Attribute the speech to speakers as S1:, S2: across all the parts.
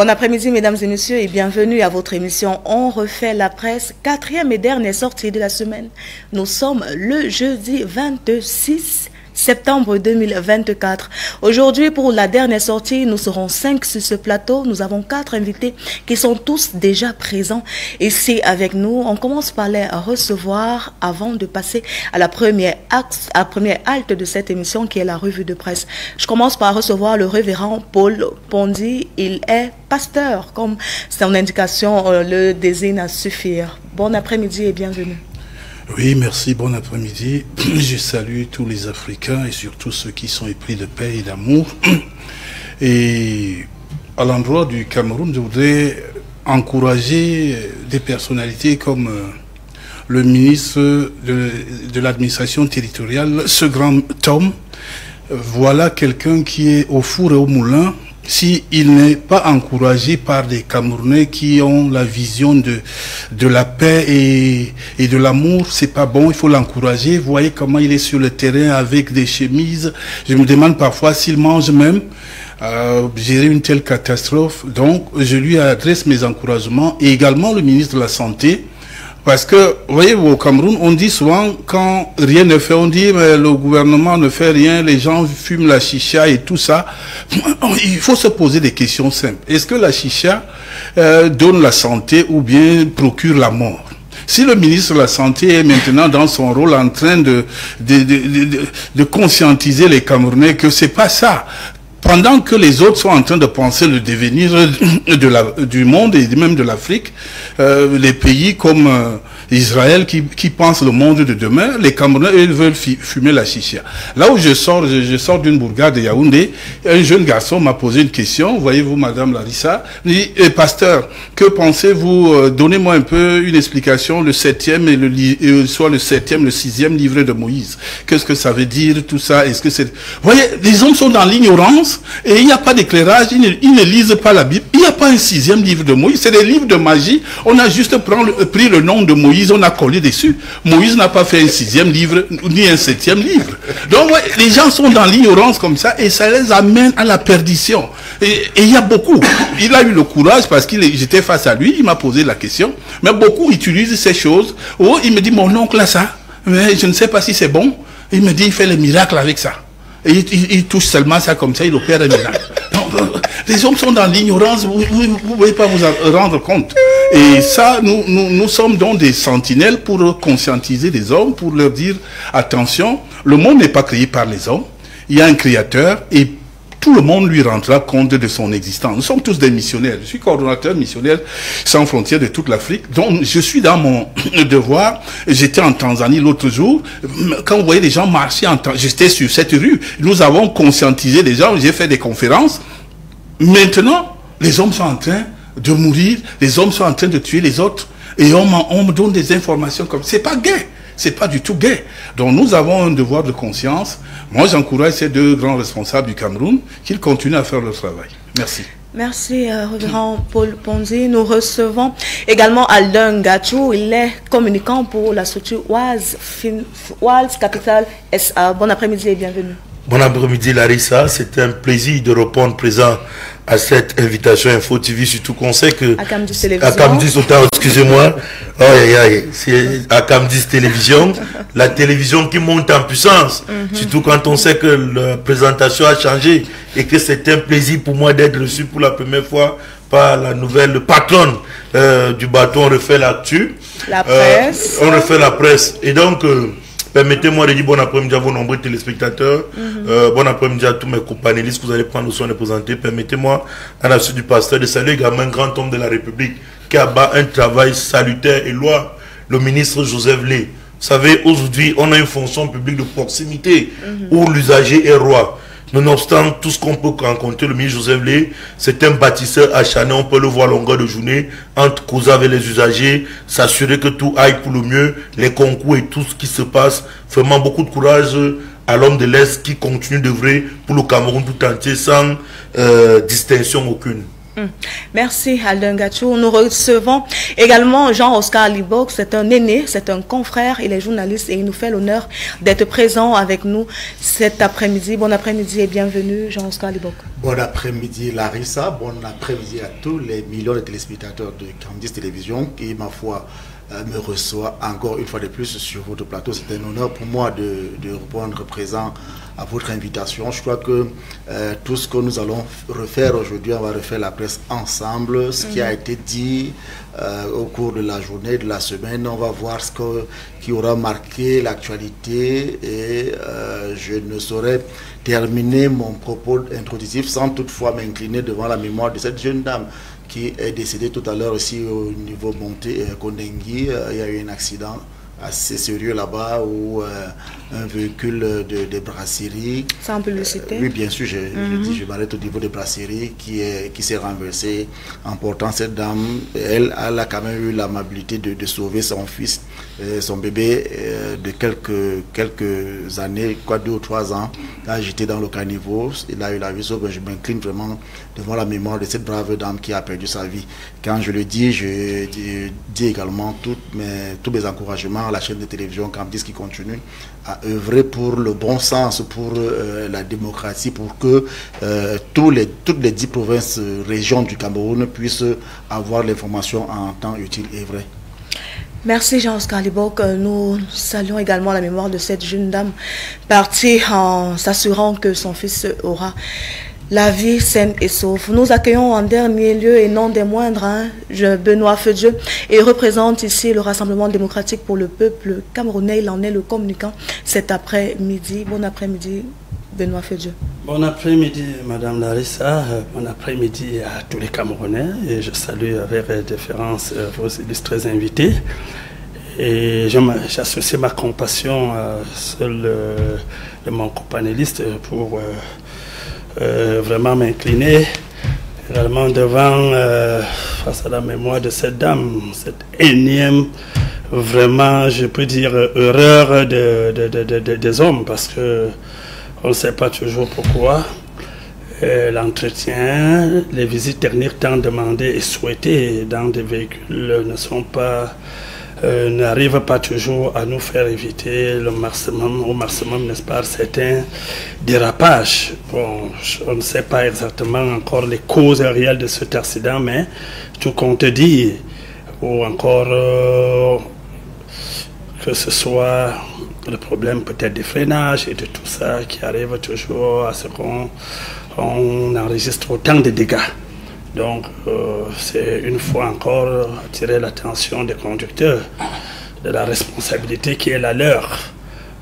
S1: Bon après-midi, mesdames et messieurs, et bienvenue à votre émission On refait la presse, 4e et dernière sortie de la semaine. Nous sommes le jeudi 26 septembre 2024. Aujourd'hui, pour la dernière sortie, nous serons 5 sur ce plateau. Nous avons 4 invités qui sont tous déjà présents ici avec nous. On commence par les recevoir avant de passer à la première halte de cette émission qui est la revue de presse. Je commence par recevoir le révérend Paul Pondy. Il est pasteur, comme son indication le désigne à suffire. Bon après-midi et bienvenue.
S2: Oui, merci, bon après-midi. Je salue tous les Africains et surtout ceux qui sont épris de paix et d'amour. Et à l'endroit du Cameroun, je voudrais encourager des personnalités comme le ministre de l'administration territoriale, ce grand homme. Voilà quelqu'un qui est au four et au moulin. S'il n'est pas encouragé par des Camerounais qui ont la vision de la paix et de l'amour, c'est pas bon, il faut l'encourager. Vous voyez comment il est sur le terrain avec des chemises. Je me demande parfois s'il mange même. Gérer une telle catastrophe. Donc, je lui adresse mes encouragements et également le ministre de la Santé. Parce que, vous voyez, au Cameroun, on dit souvent, quand rien ne fait, on dit, mais le gouvernement ne fait rien, les gens fument la chicha et tout ça. Il faut se poser des questions simples. Est-ce que la chicha donne la santé ou bien procure la mort? Si le ministre de la Santé est maintenant dans son rôle en train de conscientiser les Camerounais que c'est pas ça, pendant que les autres sont en train de penser le devenir du monde et même de l'Afrique, les pays comme Israël qui pensent le monde de demain, les Camerounais, ils veulent fumer la chicha. Là où je sors d'une bourgade de Yaoundé, un jeune garçon m'a posé une question, voyez-vous, Madame Larissa, il dit, pasteur, que pensez-vous, donnez-moi un peu une explication, le 7e et soit le 7e, le 6e livre de Moïse. Qu'est-ce que ça veut dire, tout ça? Est-ce que c'est... Vous voyez, les hommes sont dans l'ignorance et il n'y a pas d'éclairage, ils ne lisent pas la Bible. Il n'y a pas un 6e livre de Moïse, c'est des livres de magie. On a juste pris le nom de Moïse, on a collé dessus. Moïse n'a pas fait un 6e livre, ni un 7e livre. Donc, ouais, les gens sont dans l'ignorance comme ça, et ça les amène à la perdition. Et il y a beaucoup. Il a eu le courage, parce que j'étais face à lui, il m'a posé la question. Mais beaucoup utilisent ces choses. Oh, il me dit, mon oncle a ça, mais je ne sais pas si c'est bon. Il me dit, il fait les miracles avec ça. Et il touche seulement ça comme ça, il opère un miracle. Les hommes sont dans l'ignorance, vous ne pouvez pas vous en rendre compte. Et ça, nous sommes donc des sentinelles pour conscientiser les hommes, pour leur dire, attention, le monde n'est pas créé par les hommes, il y a un créateur et tout le monde lui rendra compte de son existence. Nous sommes tous des missionnaires. Je suis coordonnateur missionnaire sans frontières de toute l'Afrique. Donc, je suis dans mon devoir. J'étais en Tanzanie l'autre jour. Quand vous voyez les gens marcher j'étais sur cette rue. Nous avons conscientisé les gens. J'ai fait des conférences. Maintenant, les hommes sont en train de mourir. Les hommes sont en train de tuer les autres. Et on me donne des informations comme... C'est pas gai. C'est pas du tout gai. Donc nous avons un devoir de conscience. Moi, j'encourage ces deux grands responsables du Cameroun qu'ils continuent à faire leur travail. Merci. Merci,
S1: révérend Paul Pondy. Nous recevons également Alain Gachou. Il est communicant pour la structure Wals Capital SA. Bon après-midi et bienvenue.
S3: Bon après-midi Larissa, c'est un plaisir de répondre présent à cette invitation Info TV, surtout qu'on sait que...
S1: À Camdis Télévision.
S3: À Camdis, excusez-moi. C'est à Camdis Télévision, la télévision qui monte en puissance. Surtout quand on sait que la présentation a changé et que c'est un plaisir pour moi d'être reçu pour la première fois par la nouvelle patronne du bateau On refait l'actu.
S1: La presse.
S3: On refait la presse. Et donc... permettez-moi de dire bon après-midi à vos nombreux téléspectateurs, bon après-midi à tous mes companélistes que vous allez prendre le soin de présenter. Permettez-moi, à la suite du pasteur, de saluer également un grand homme de la République qui abat un travail salutaire et loin, le ministre Joseph Lé. Vous savez, aujourd'hui, on a une fonction publique de proximité où l'usager est roi. Nonobstant tout ce qu'on peut rencontrer, le ministre Joseph Lé, c'est un bâtisseur acharné, on peut le voir à longueur de journée, entre causer avec les usagers, s'assurer que tout aille pour le mieux, les concours et tout ce qui se passe. Vraiment beaucoup de courage à l'homme de l'Est qui continue d'œuvrer pour le Cameroun tout entier sans distinction aucune.
S1: Merci Aldin Gachou. Nous recevons également Jean-Oscar Libok. C'est un aîné, c'est un confrère, il est journaliste et il nous fait l'honneur d'être présent avec nous cet après-midi. Bon après-midi et bienvenue Jean-Oscar Libok.
S4: Bon après-midi Larissa, bon après-midi à tous les millions de téléspectateurs de Candice Télévision qui, ma foi, me reçoit encore une fois de plus sur votre plateau. C'est un honneur pour moi de répondre présent à votre invitation. Je crois que tout ce que nous allons refaire aujourd'hui, on va refaire la presse ensemble. Ce qui a été dit au cours de la journée, de la semaine, on va voir ce qui aura marqué l'actualité et je ne saurais terminer mon propos introductif sans toutefois m'incliner devant la mémoire de cette jeune dame qui est décédée tout à l'heure aussi au niveau monté Kondengui. Il y a eu un accident assez sérieux là-bas où un véhicule de brasserie.
S1: Ça on peut le citer.
S4: Oui, bien sûr, je m'arrête au niveau des brasseries qui s'est renversé en portant cette dame. Elle a quand même eu l'amabilité de sauver son fils, son bébé de quelques années, quoi, 2 ou 3 ans. Là, j'étais dans le caniveau, il a eu la vie sauve. Je m'incline vraiment devant la mémoire de cette brave dame qui a perdu sa vie. Quand je le dis, je dis également tous mes encouragements à la chaîne de télévision Candice qui continue à œuvrer pour le bon sens, pour la démocratie, pour que toutes les 10 provinces, régions du Cameroun puissent avoir l'information en temps utile et vrai.
S1: Merci Jean-Oscar Libok. Nous saluons également la mémoire de cette jeune dame partie en s'assurant que son fils aura la vie saine et sauve. Nous accueillons en dernier lieu et non des moindres, Benoît Feu-Dieu. Il représente ici le Rassemblement démocratique pour le peuple camerounais. Il en est le communicant cet après-midi. Bon après-midi, Benoît Feu-Dieu.
S5: Bon après-midi, Madame Larissa. Bon après-midi à tous les Camerounais. Et je salue avec déférence vos illustres invités. Et j'associe ma compassion à celle de mon copanéliste pour vraiment m'incliner réellement devant face à la mémoire de cette dame, cette énième, vraiment, je peux dire, erreur des hommes, parce que on ne sait pas toujours pourquoi l'entretien, les visites techniques tant demandées et souhaitées dans des véhicules n'arrivent pas toujours à nous faire éviter au maximum, n'est-ce pas, certains dérapages. Bon, on ne sait pas exactement encore les causes réelles de cet accident, mais tout compte dit, ou encore que ce soit le problème peut-être des freinages et de tout ça qui arrive toujours à ce qu'on enregistre autant de dégâts. Donc, c'est une fois encore attirer l'attention des conducteurs de la responsabilité qui est la leur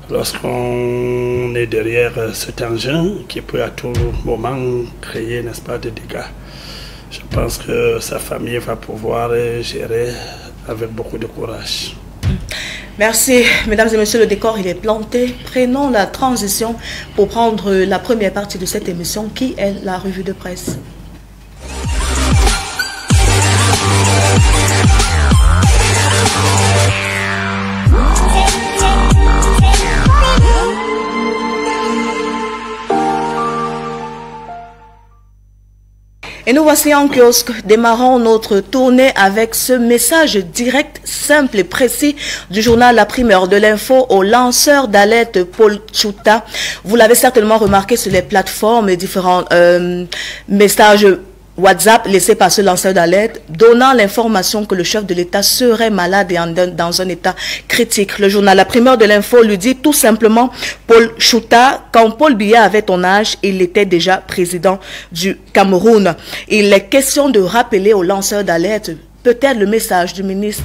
S5: lorsqu'on est derrière cet engin qui peut à tout moment créer, n'est-ce pas, des dégâts. Je pense que sa famille va pouvoir gérer avec beaucoup de courage.
S1: Merci, mesdames et messieurs, le décor il est planté. Prenons la transition pour prendre la première partie de cette émission qui est la revue de presse. Et nous voici en kiosque, démarrons notre tournée avec ce message direct, simple et précis du journal La Primeur de l'info au lanceur d'alerte Paul Chouta. Vous l'avez certainement remarqué sur les plateformes et différents messages WhatsApp laissé par ce lanceur d'alerte, donnant l'information que le chef de l'État serait malade et dans un état critique. Le journal La Primeur de l'info lui dit tout simplement, Paul Chouta, quand Paul Biya avait ton âge, il était déjà président du Cameroun. Il est question de rappeler aux lanceurs d'alerte peut-être le message du ministre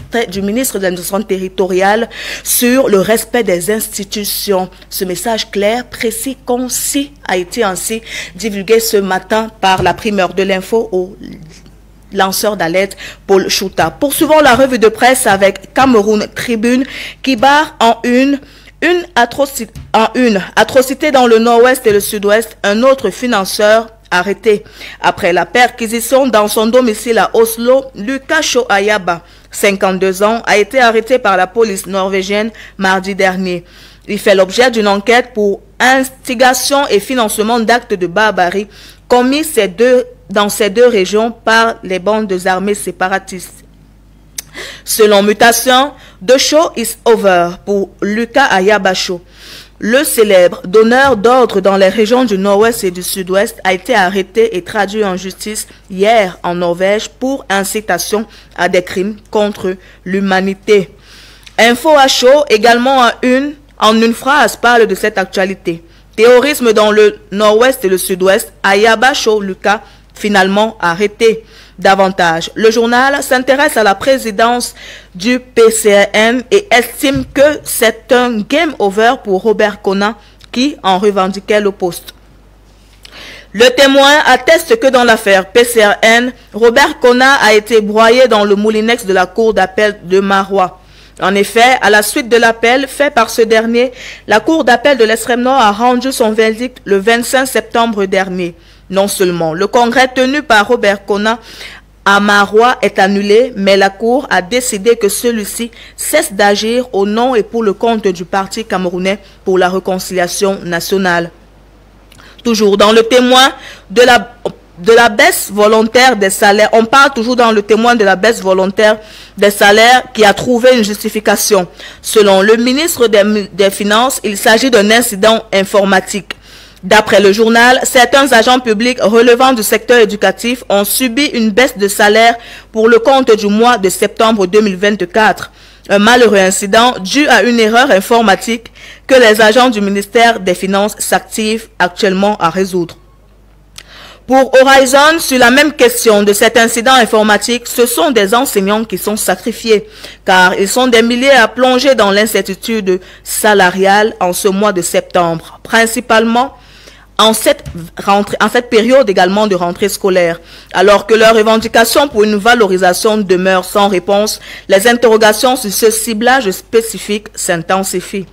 S1: de l'administration territoriale sur le respect des institutions. Ce message clair, précis, concis a été ainsi divulgué ce matin par La Primeur de l'info au lanceur d'alerte Paul Chouta. Poursuivons la revue de presse avec Cameroun Tribune qui barre en une atrocité dans le nord-ouest et le sud-ouest, un autre financeur arrêté. Après la perquisition dans son domicile à Oslo, Lucas Ayaba, 52 ans, a été arrêté par la police norvégienne mardi dernier. Il fait l'objet d'une enquête pour instigation et financement d'actes de barbarie commis ces 2 dans ces deux régions par les bandes armées séparatistes. Selon Mutation, the show is over pour Lucas Ayabacho. Le célèbre donneur d'ordre dans les régions du Nord-Ouest et du Sud-Ouest a été arrêté et traduit en justice hier en Norvège pour incitation à des crimes contre l'humanité. Info à chaud, également en une phrase, parle de cette actualité. Terrorisme dans le Nord-Ouest et le Sud-Ouest, Ayabacho Lucas finalement arrêté. Davantage, le journal s'intéresse à la présidence du PCRN et estime que c'est un game over pour Robert Kona qui en revendiquait le poste. Le témoin atteste que dans l'affaire PCRN, Robert Kona a été broyé dans le moulinex de la cour d'appel de Marois. En effet, à la suite de l'appel fait par ce dernier, la cour d'appel de l'extrême nord a rendu son verdict le 25 septembre dernier. Non seulement le congrès tenu par Robert Kona à Marois est annulé, mais la Cour a décidé que celui-ci cesse d'agir au nom et pour le compte du Parti camerounais pour la réconciliation nationale. Toujours dans le témoin de la baisse volontaire des salaires, on parle toujours dans le témoin de la baisse volontaire des salaires qui a trouvé une justification. Selon le ministre des Finances, il s'agit d'un incident informatique. D'après le journal, certains agents publics relevant du secteur éducatif ont subi une baisse de salaire pour le compte du mois de septembre 2024. Un malheureux incident dû à une erreur informatique que les agents du ministère des Finances s'activent actuellement à résoudre. Pour Horizon, sur la même question de cet incident informatique, ce sont des enseignants qui sont sacrifiés, car ils sont des milliers à plonger dans l'incertitude salariale en ce mois de septembre, principalement en cette période également de rentrée scolaire. Alors que leurs revendications pour une valorisation demeurent sans réponse, les interrogations sur ce ciblage spécifique s'intensifient.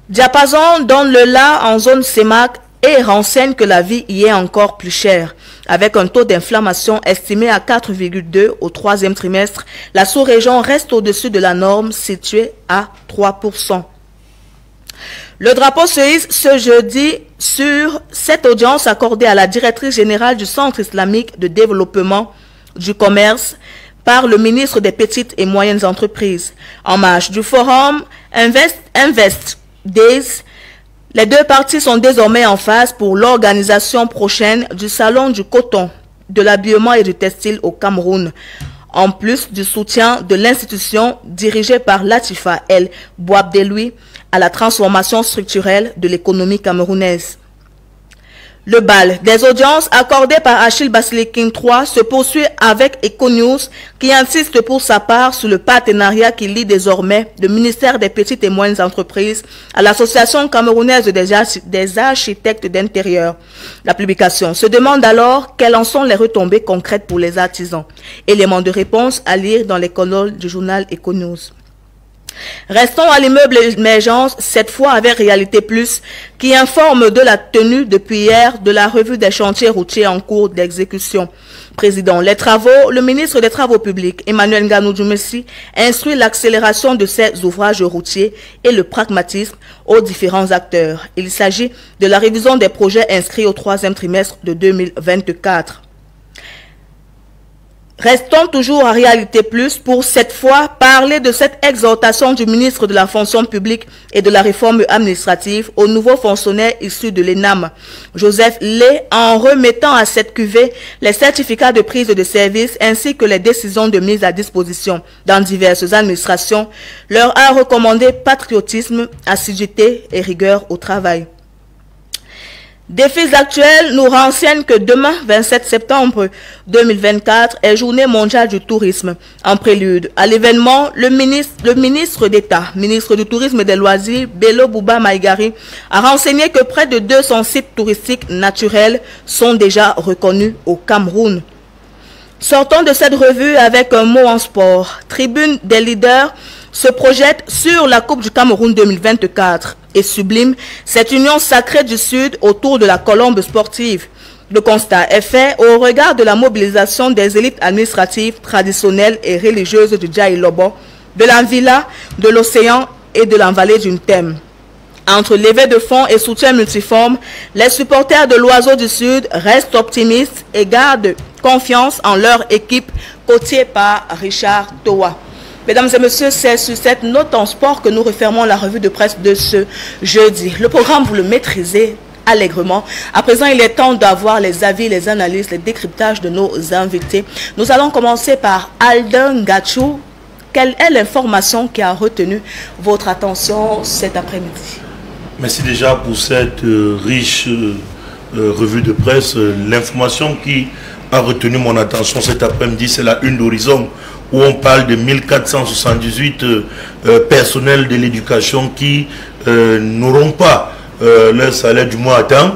S1: Diapason donne le là en zone CEMAC et renseigne que la vie y est encore plus chère. Avec un taux d'inflammation estimé à 4,2 au troisième trimestre, la sous-région reste au-dessus de la norme située à 3%. Le drapeau se hisse ce jeudi sur cette audience accordée à la directrice générale du Centre islamique de développement du commerce par le ministre des Petites et Moyennes Entreprises. En marge du forum Invest Days, les deux parties sont désormais en phase pour l'organisation prochaine du Salon du coton, de l'habillement et du textile au Cameroun, en plus du soutien de l'institution dirigée par Latifa El Boabdeloui à la transformation structurelle de l'économie camerounaise. Le bal des audiences accordé par Achille Basiliking III se poursuit avec EcoNews qui insiste pour sa part sur le partenariat qui lie désormais le ministère des Petites et Moyennes Entreprises à l'Association camerounaise des architectes d'intérieur. La publication se demande alors quelles en sont les retombées concrètes pour les artisans. Élément de réponse à lire dans les colonnes du journal EcoNews. Restons à l'immeuble Émergence, cette fois avec Réalité Plus, qui informe de la tenue depuis hier de la revue des chantiers routiers en cours d'exécution. Président les travaux, le ministre des Travaux publics, Emmanuel Nganou Djoumessi, instruit l'accélération de ces ouvrages routiers et le pragmatisme aux différents acteurs. Il s'agit de la révision des projets inscrits au troisième trimestre de 2024. Restons toujours à Réalité Plus pour cette fois parler de cette exhortation du ministre de la fonction publique et de la réforme administrative aux nouveaux fonctionnaires issus de l'ENAM, Joseph Lé, en remettant à cette cuvée les certificats de prise de service ainsi que les décisions de mise à disposition dans diverses administrations, leur a recommandé patriotisme, assiduité et rigueur au travail. Défis actuels nous renseignent que demain, 27 septembre 2024, est journée mondiale du tourisme. En prélude à l'événement, le ministre d'État, ministre du Tourisme et des Loisirs, Bello Bouba Maïgari, a renseigné que près de 200 sites touristiques naturels sont déjà reconnus au Cameroun. Sortons de cette revue avec un mot en sport. Tribune des leaders se projette sur la Coupe du Cameroun 2024 et sublime cette union sacrée du Sud autour de la colombe sportive. Le constat est fait au regard de la mobilisation des élites administratives, traditionnelles et religieuses du Djaï Lobo, de la Villa, de l'Océan et de la vallée d'une Thème. Entre levée de fonds et soutien multiforme, les supporters de l'Oiseau du Sud restent optimistes et gardent confiance en leur équipe, coachée par Richard Toa. Mesdames et messieurs, c'est sur cette note en sport que nous refermons la revue de presse de ce jeudi. Le programme, vous le maîtrisez allègrement. À présent, il est temps d'avoir les avis, les analyses, les décryptages de nos invités. Nous allons commencer par Alden Gachou. Quelle est l'information qui a retenu votre attention cet après-midi?
S3: Merci déjà pour cette riche revue de presse. L'information qui a retenu mon attention cet après-midi, c'est la une d'Horizon, où on parle de 1478 personnels de l'éducation qui n'auront pas leur salaire du mois à temps.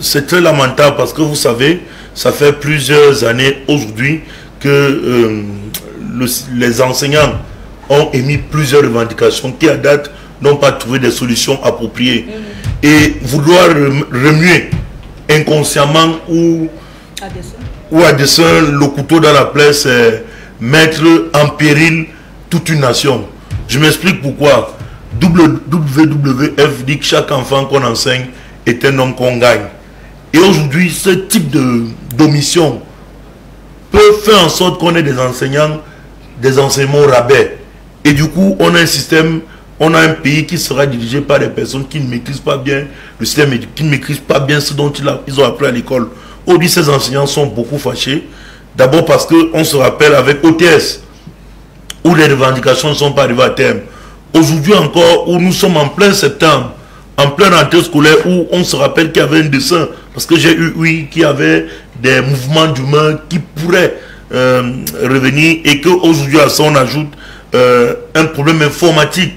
S3: C'est très lamentable parce que vous savez, ça fait plusieurs années aujourd'hui que les enseignants ont émis plusieurs revendications qui à date n'ont pas trouvé des solutions appropriées. Et vouloir remuer inconsciemment ou à dessein le couteau dans la plaie, c'est mettre en péril toute une nation. Je m'explique pourquoi. WWF dit que chaque enfant qu'on enseigne est un homme qu'on gagne. Et aujourd'hui, ce type d'omission peut faire en sorte qu'on ait des enseignants, des enseignements au rabais. Et du coup, on a un système, on a un pays qui sera dirigé par des personnes qui ne maîtrisent pas bien le système, qui ne maîtrisent pas bien ce dont ils ont appris à l'école. Aujourd'hui, ces enseignants sont beaucoup fâchés. D'abord parce qu'on se rappelle avec OTS, où les revendications ne sont pas arrivées à terme. Aujourd'hui encore, où nous sommes en plein septembre, en pleine rentrée scolaire, où on se rappelle qu'il y avait un dessin, parce que j'ai eu, oui, qu'il y avait des mouvements d'humains qui pourraient revenir, et qu'aujourd'hui à ça on ajoute un problème informatique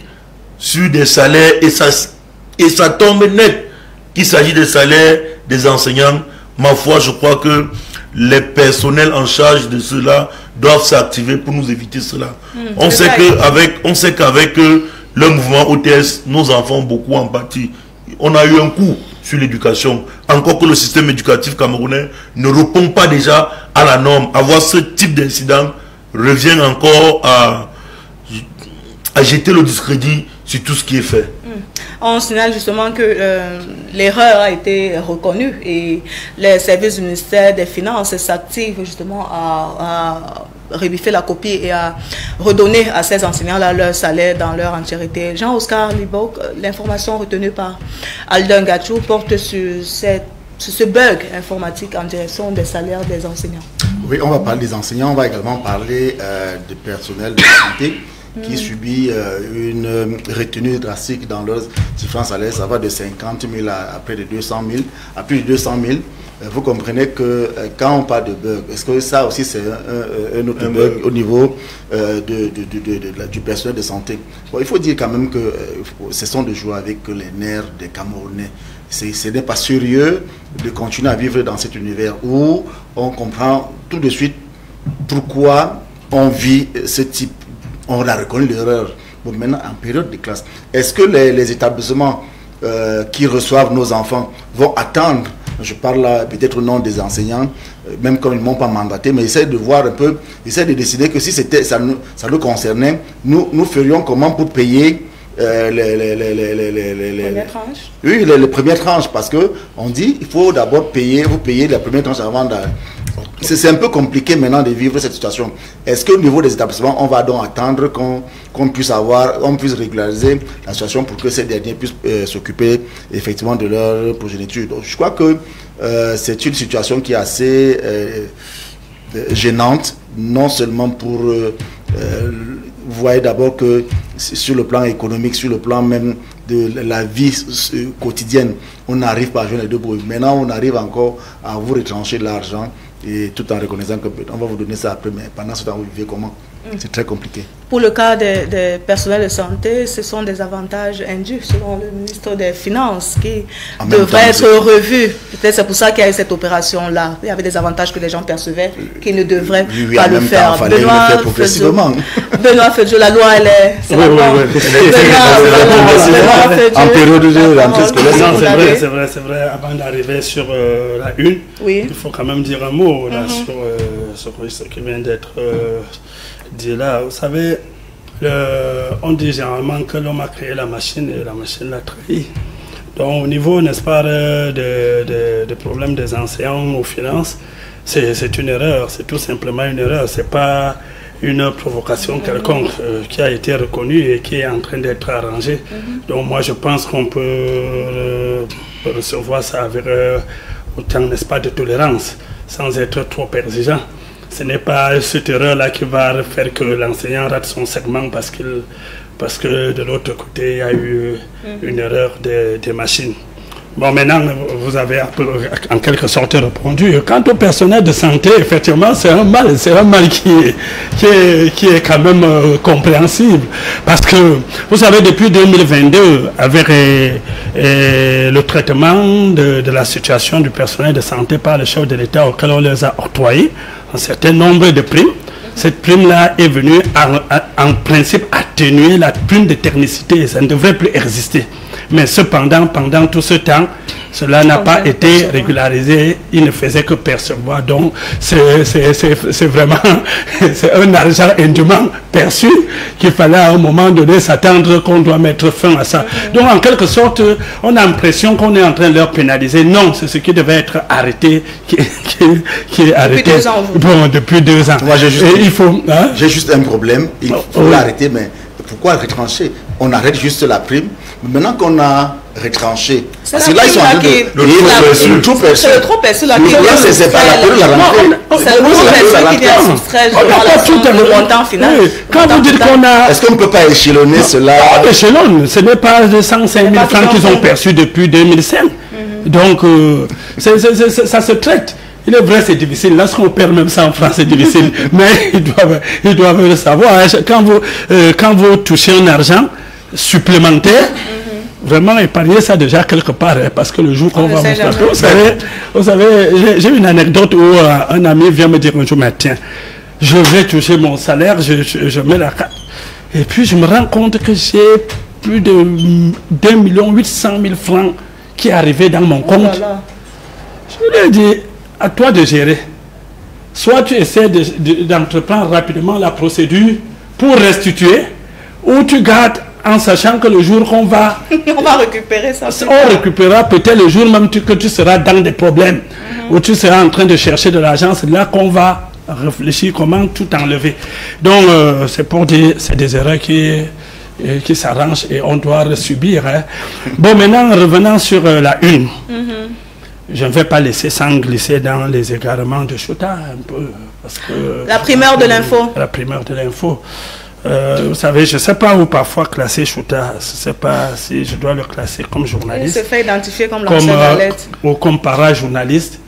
S3: sur des salaires, et ça tombe net qu'il s'agit des salaires des enseignants. Ma foi, je crois que les personnels en charge de cela doivent s'activer pour nous éviter cela. On sait qu'avec le mouvement OTS, nos enfants ont beaucoup en pâti. On a eu un coup sur l'éducation. Encore que le système éducatif camerounais ne répond pas déjà à la norme. Avoir ce type d'incident revient encore à jeter le discrédit sur tout ce qui est fait.
S1: On signale justement que l'erreur a été reconnue et les services du ministère des Finances s'activent justement à rebiffer la copie et à redonner à ces enseignants-là leur salaire dans leur entièreté. Jean-Oscar Libok, l'information retenue par Alden Gachou porte sur ce bug informatique en direction des salaires des enseignants.
S4: Oui, on va parler des enseignants, on va également parler du personnel de santé qui subit une retenue drastique dans leurs différents salaires. Ça va de 50 000 à près de 200 000, à plus de 200 000. Vous comprenez que quand on parle de bug, est-ce que ça aussi c'est un autre bug au niveau du personnel de santé? Bon, il faut dire quand même que ce sont de jouer avec les nerfs des Camerounais. Ce n'est pas sérieux de continuer à vivre dans cet univers où on comprend tout de suite pourquoi on vit ce type. On a reconnu l'erreur. Bon, maintenant, en période de classe, est-ce que les établissements qui reçoivent nos enfants vont attendre, je parle là peut-être au nom des enseignants, même quand ils ne m'ont pas mandaté, mais essayer de voir un peu, essayer de décider que si ça nous concernait, nous ferions comment pour payer les tranches. Oui, les premières tranches, parce que on dit il faut d'abord payer, vous payez la première tranche avant de... C'est un peu compliqué maintenant de vivre cette situation. Est-ce qu'au niveau des établissements, on va donc attendre qu'on puisse régulariser la situation pour que ces derniers puissent s'occuper effectivement de leur progéniture? Donc, je crois que c'est une situation qui est assez gênante, non seulement pour... vous voyez d'abord que sur le plan économique, sur le plan même de la vie quotidienne, on n'arrive pas à joindre les deux bouts. Maintenant, on arrive encore à vous retrancher l'argent, et tout en reconnaissant que on va vous donner ça après, mais pendant ce temps, vous vivez comment? C'est très compliqué.
S1: Pour le cas des personnels de santé, ce sont des avantages indus, selon le ministre des Finances, qui devraient être revus. Peut-être c'est pour ça qu'il y a eu cette opération-là. Il y avait des avantages que les gens percevaient qui ne devraient pas le faire. Benoît Fedjo, la loi, elle est...
S4: En période de rentrée scolaire.
S5: C'est vrai. Avant d'arriver sur la une, il faut quand même dire un mot là, sur ce qui vient d'être dit là. Vous savez, on dit généralement que l'homme a créé la machine et la machine l'a trahi. Donc au niveau, n'est-ce pas, des problèmes des enseignants aux finances, c'est une erreur, c'est tout simplement une erreur. C'est pas une provocation quelconque qui a été reconnue et qui est en train d'être arrangée. Donc moi je pense qu'on peut recevoir ça avec autant, n'est-ce pas, de tolérance, sans être trop exigeant. Ce n'est pas cette erreur-là qui va faire que l'enseignant rate son segment parce que de l'autre côté, il y a eu une erreur des machines. Bon, maintenant, vous avez en quelque sorte répondu. Quant au personnel de santé, effectivement, c'est un mal qui est quand même compréhensible. Parce que, vous savez, depuis 2022, avec le traitement de la situation du personnel de santé par le chef de l'État auquel on les a octroyés un certain nombre de primes, cette prime-là est venue en principe atténuer la prime de technicité. Ça ne devrait plus exister. Mais cependant, pendant tout ce temps, cela n'a pas été régularisé. Il ne faisait que percevoir. Donc, c'est vraiment c'est un argent indûment perçu qu'il fallait à un moment donné s'attendre qu'on doit mettre fin à ça. Donc, en quelque sorte, on a l'impression qu'on est en train de leur pénaliser. Non, c'est ce qui devait être arrêté qui est arrêté. Depuis 2 ans. Bon, depuis 2 ans.
S4: Moi, j'ai juste un problème. Il faut l'arrêter, mais pourquoi retrancher? On arrête juste la prime. Maintenant qu'on a retranché,
S1: parce que là, ils sont en train
S4: de... le trop perçu là. C'est pas la prime, la rentrée.
S1: C'est le trop perçu qui vient soustraire le montant final.
S5: Quand vous dites qu'on a...
S4: Est-ce qu'on ne peut pas échelonner cela?
S5: On échelonne. Ce n'est pas de 105 000 francs qu'ils ont perçus depuis 2005. Donc, ça se traite. Il est vrai, c'est difficile. Lorsqu'on perd même 100 francs, c'est difficile. Mais ils doivent le savoir. Quand vous touchez un argent supplémentaire, vraiment épargner ça déjà quelque part. Parce que le jour qu'on va vous faire... Vous savez, j'ai une anecdote où un ami vient me dire un jour, mais tiens, je vais toucher mon salaire, je mets la carte. Et puis je me rends compte que j'ai plus de 1 800 000 francs qui est arrivé dans mon compte. Je lui ai dit, à toi de gérer. Soit tu essaies d'entreprendre rapidement la procédure pour restituer, ou tu gardes en sachant que le jour qu'on va...
S1: on va récupérer ça.
S5: On récupérera peut-être le jour même que tu seras dans des problèmes, où tu seras en train de chercher de l'argent. C'est là qu'on va réfléchir comment tout enlever. Donc, c'est pour dire, c'est des erreurs qui s'arrangent et on doit le subir. Hein. Bon, maintenant, revenons sur la une. Je ne vais pas laisser sans glisser dans les égarements de Chouta un peu. Parce que,
S1: la primeur de l'info.
S5: La primeur de l'info. Vous savez, je ne sais pas où parfois classer Chouta. Je ne sais pas si je dois le classer comme journaliste.
S1: Il se fait identifier comme lanceur d'alerte.
S5: Ou comme para-journaliste.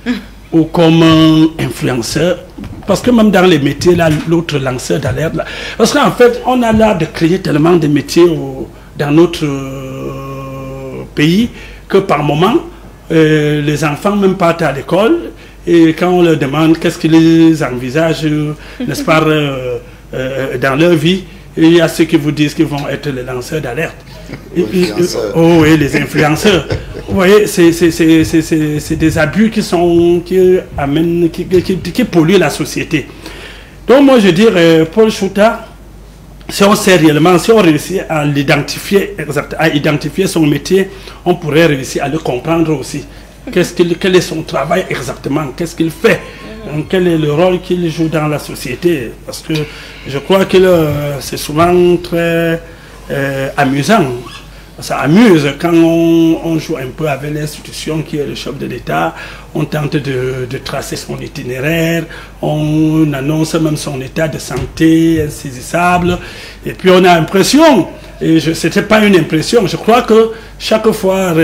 S5: Ou comme influenceur. Parce que même dans les métiers, là, l'autre lanceur d'alerte. Parce qu'en fait, on a l'art de créer tellement de métiers dans notre pays que par moment, les enfants même partent à l'école et quand on leur demande qu'est-ce qu'ils envisagent, n'est-ce pas, dans leur vie, il y a ceux qui vous disent qu'ils vont être les lanceurs d'alerte. Oh oui, les influenceurs. Vous voyez, c'est des abus qui polluent la société. Donc moi je dirais, Paul Chouta, si on sait réellement, si on réussit à l'identifier, à identifier son métier, on pourrait réussir à le comprendre aussi. Quel est son travail exactement? Qu'est-ce qu'il fait? Quel est le rôle qu'il joue dans la société? Parce que je crois que c'est souvent très amusant. Ça amuse quand on joue un peu avec l'institution qui est le chef de l'État. On tente de tracer son itinéraire, on annonce même son état de santé insaisissable. Et puis on a l'impression, et ce n'était pas une impression, je crois que chaque fois,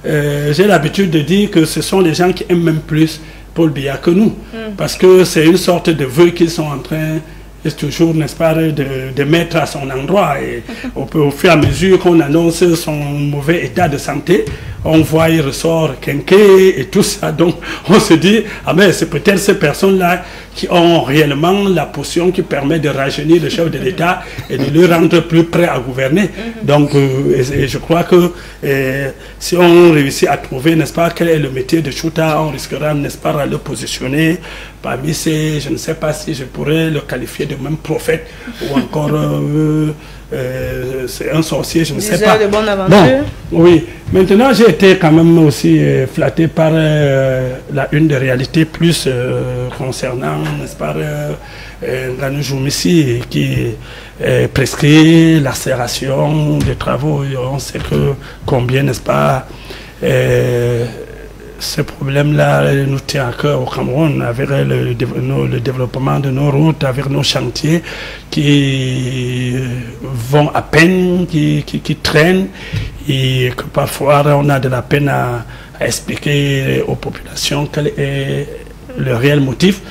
S5: j'ai l'habitude de dire que ce sont les gens qui aiment même plus Paul Biya que nous. Parce que c'est une sorte de vœu qu'ils sont en train toujours, n'est-ce pas, de mettre à son endroit. Et au fur et à mesure qu'on annonce son mauvais état de santé, on voit, il ressort quinqué et tout ça. Donc, on se dit, ah mais c'est peut-être ces personnes-là qui ont réellement la potion qui permet de rajeunir le chef de l'État et de le rendre plus prêt à gouverner. Donc, et je crois que si on réussit à trouver, n'est-ce pas, quel est le métier de Chouta, on risquera, n'est-ce pas, à le positionner parmi ces, je ne sais pas si je pourrais le qualifier de même prophète ou encore c'est un sorcier, je ne sais pas.
S1: De bonne aventure.
S5: Bon, oui. Maintenant, j'ai été quand même aussi flatté par la une de réalité plus concernant, n'est-ce pas, Nganou Joumissi qui prescrit l'accélération des travaux. Et on sait que combien, n'est-ce pas, ce problème-là nous tient à cœur au Cameroun avec le développement de nos routes, avec nos chantiers qui vont à peine, qui traînent et que parfois on a de la peine à expliquer aux populations quel est le réel motif.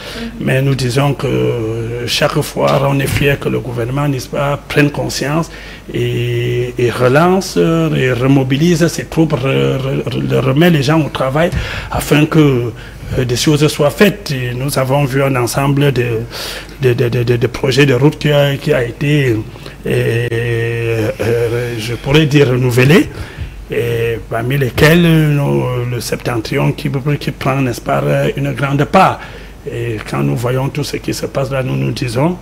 S5: Mais nous disons que chaque fois on est fier que le gouvernement, n'est-ce pas, prenne conscience et relance et remobilise ses troupes, remet les gens au travail afin que des choses soient faites. Et nous avons vu un ensemble de projets de route qui a été, je pourrais dire, renouvelé. Et parmi lesquels le septentrion qui prend, n'est-ce pas, une grande part. Et quand nous voyons tout ce qui se passe là, nous nous disons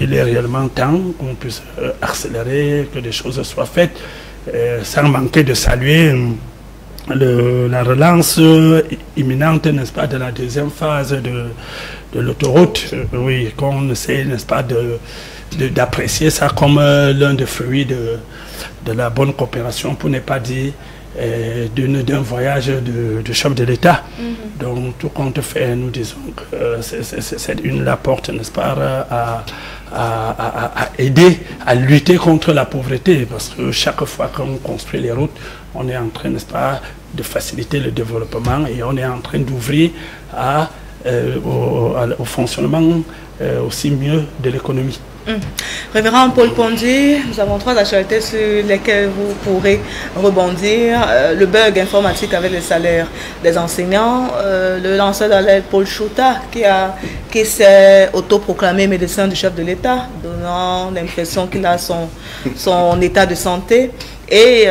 S5: il est réellement temps qu'on puisse accélérer, que des choses soient faites, sans manquer de saluer la relance imminente, n'est-ce pas, de la deuxième phase de l'autoroute. Oui, qu'on essaie, n'est-ce pas, d'apprécier ça comme l'un des fruits de la bonne coopération, pour ne pas dire d'un voyage de chef de l'État. Donc tout compte fait, nous disons que c'est la porte, n'est-ce pas, à aider à lutter contre la pauvreté, parce que chaque fois qu'on construit les routes, on est en train, n'est-ce pas, de faciliter le développement et on est en train d'ouvrir au fonctionnement aussi mieux de l'économie.
S1: Révérend Paul Pondy, nous avons 3 actualités sur lesquelles vous pourrez rebondir. Le bug informatique avec le salaire des enseignants, le lanceur d'alerte Paul Chouta qui s'est autoproclamé médecin du chef de l'État, donnant l'impression qu'il a son état de santé, et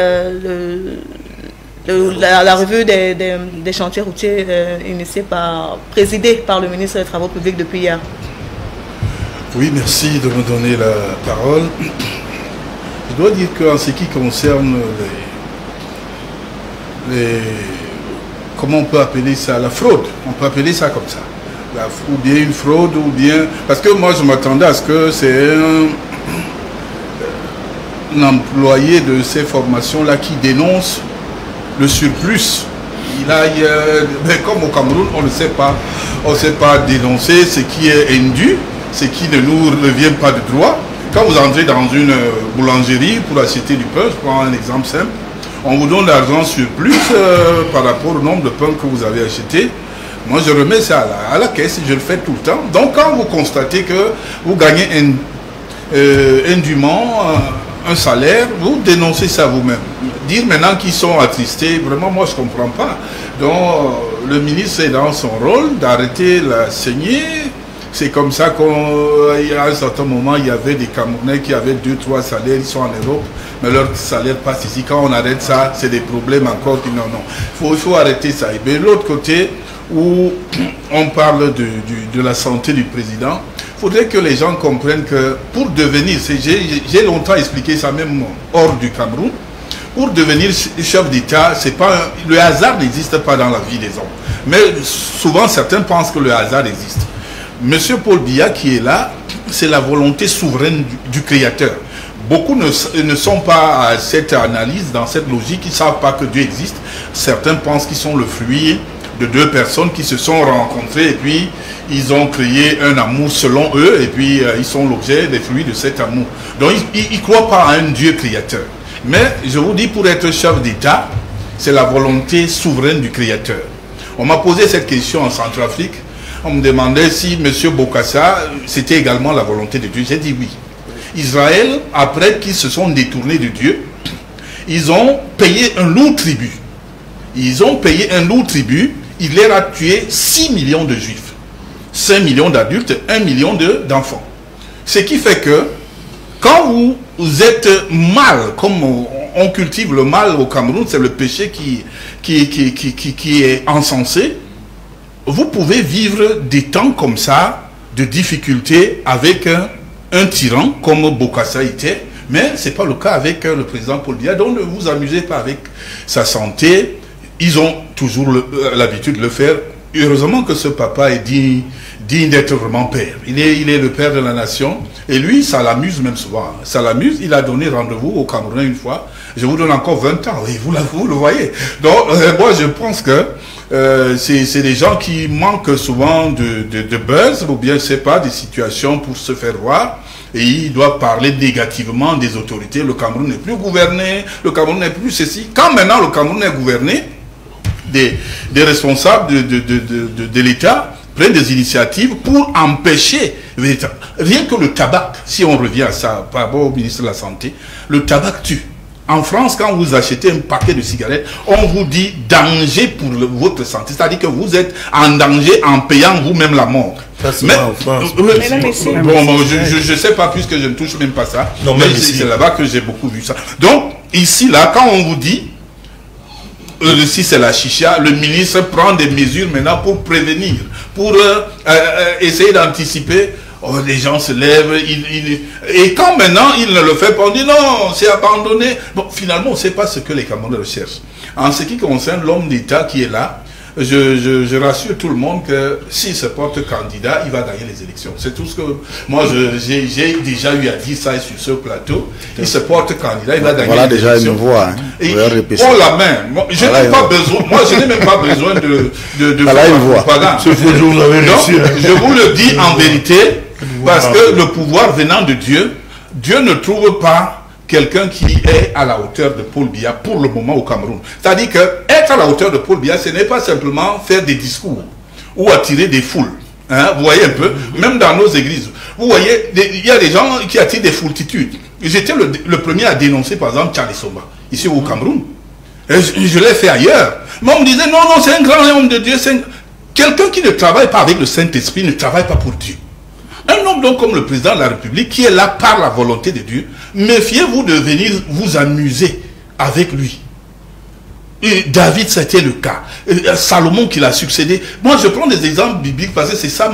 S1: la revue des chantiers routiers présidée par le ministre des Travaux publics depuis hier.
S2: Oui, merci de me donner la parole. Je dois dire qu'en ce qui concerne comment on peut appeler ça, la fraude, on peut appeler ça comme ça, ou bien une fraude, ou bien, parce que moi je m'attendais à ce que c'est un employé de ces formations-là qui dénonce le surplus. Mais comme au Cameroun, on ne sait pas dénoncer ce qui est indu, ce qui ne nous revient pas de droit. Quand vous entrez dans une boulangerie pour acheter du pain, je prends un exemple simple, on vous donne l'argent surplus par rapport au nombre de pains que vous avez acheté. Moi, je remets ça à la caisse, je le fais tout le temps. Donc, quand vous constatez que vous gagnez indûment un salaire, vous dénoncez ça vous-même. Dire maintenant qu'ils sont attristés, vraiment, moi, je ne comprends pas. Donc, le ministre est dans son rôle d'arrêter la saignée. C'est comme ça qu'à un certain moment, il y avait des Camerounais qui avaient 2-3 salaires, ils sont en Europe, mais leur salaire passe ici. Quand on arrête ça, c'est des problèmes encore. Non. Il faut arrêter ça. Et de l'autre côté, où on parle de la santé du président, il faudrait que les gens comprennent que pour devenir, j'ai longtemps expliqué ça même hors du Cameroun, pour devenir chef d'État, le hasard n'existe pas dans la vie des hommes. Mais souvent, certains pensent que le hasard existe. Monsieur Paul Biya qui est là, c'est la volonté souveraine du Créateur. Beaucoup ne sont pas à cette analyse, dans cette logique, ils ne savent pas que Dieu existe. Certains pensent qu'ils sont le fruit de 2 personnes qui se sont rencontrées et puis ils ont créé un amour selon eux et puis ils sont l'objet des fruits de cet amour. Donc ils ne croient pas à un Dieu créateur. Mais je vous dis, pour être chef d'État, c'est la volonté souveraine du Créateur. On m'a posé cette question en Centrafrique. On me demandait si M. Bokassa, c'était également la volonté de Dieu. J'ai dit oui. Israël, après qu'ils se sont détournés de Dieu, ils ont payé un lourd tribut. Il leur a tué 6 millions de juifs, 5 millions d'adultes, 1 million d'enfants. Ce qui fait que quand vous êtes mal, comme on cultive le mal au Cameroun, c'est le péché qui est encensé, vous pouvez vivre des temps comme ça, de difficultés, avec un tyran comme Bokassa était, mais ce n'est pas le cas avec le président Paul Biya. Donc ne vous amusez pas avec sa santé. Ils ont toujours l'habitude de le faire. Heureusement que ce papa est digne d'être vraiment père. Il est le père de la nation. Et lui, ça l'amuse même souvent. Ça l'amuse. Il a donné rendez-vous au Cameroun une fois. Je vous donne encore 20 ans. Et vous le voyez. Donc, moi, je pense que c'est des gens qui manquent souvent de buzz, ou bien, je ne sais pas, des situations pour se faire voir. Et il doit parler négativement des autorités. Le Cameroun n'est plus gouverné. Le Cameroun n'est plus ceci. Quand maintenant le Cameroun est gouverné, des responsables de l'État prennent des initiatives pour empêcher, rien que le tabac, si on revient à ça, par rapport au ministre de la Santé, le tabac tue. En France, quand vous achetez un paquet de cigarettes, on vous dit danger pour votre santé, c'est-à-dire que vous êtes en danger en payant vous-même la mort.
S3: Mais
S2: je ne sais pas, puisque je ne touche même pas ça, non, mais c'est là-bas que j'ai beaucoup vu ça. Donc, ici, là, quand on vous dit, si c'est la chicha, le ministre prend des mesures maintenant pour prévenir, pour essayer d'anticiper. Oh, les gens se lèvent, et quand maintenant il ne le fait pas, on dit non, c'est abandonné. Bon, finalement, on ne sait pas ce que les Camerounais recherchent. En ce qui concerne l'homme d'État qui est là, je rassure tout le monde que s'il se porte candidat, il va gagner les élections. C'est tout ce que moi j'ai déjà eu à dire ça sur ce plateau. Il se porte candidat, il va gagner les élections. Voilà déjà une voix. Hein. Et il prend la main. Moi, je n'ai pas besoin. Moi, je n'ai même pas besoin de propagande. Je vous le dis en vérité, parce que le pouvoir venant de Dieu, Dieu ne trouve pas quelqu'un qui est à la hauteur de Paul Biya pour le moment au Cameroun. C'est-à-dire que être à la hauteur de Paul Biya, ce n'est pas simplement faire des discours ou attirer des foules. Hein, vous voyez un peu, même dans nos églises. Vous voyez, il y a des gens qui attirent des foultitudes. J'étais le premier à dénoncer, par exemple, Charles Somba, ici au Cameroun. Et je l'ai fait ailleurs. Mais on me disait, non, c'est un grand homme de Dieu. Quelqu'un qui ne travaille pas avec le Saint-Esprit ne travaille pas pour Dieu. Un homme donc comme le président de la République qui est là par la volonté de Dieu, méfiez-vous de venir vous amuser avec lui. Et David, c'était le cas. Salomon qui l'a succédé. Moi, je prends des exemples bibliques parce que c'est ça,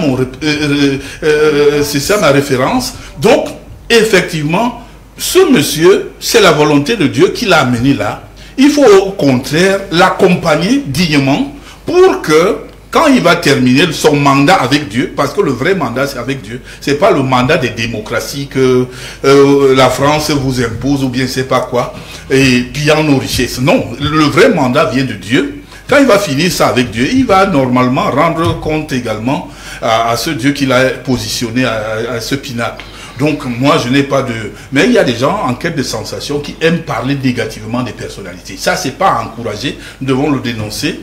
S2: c'est ça ma référence. Donc, effectivement, ce monsieur, c'est la volonté de Dieu qui l'a amené là. Il faut au contraire l'accompagner dignement pour que quand il va terminer son mandat avec Dieu, parce que le vrai mandat c'est avec Dieu, c'est pas le mandat des démocraties que la France vous impose ou bien c'est pas quoi, et pillant nos richesses. Non, le vrai mandat vient de Dieu. Quand il va finir ça avec Dieu, il va normalement rendre compte également à ce Dieu qu'il a positionné à ce pinacle. Donc moi je n'ai pas de... Mais il y a des gens en quête de sensation qui aiment parler négativement des personnalités. Ça c'est pas à encourager, nous devons le dénoncer.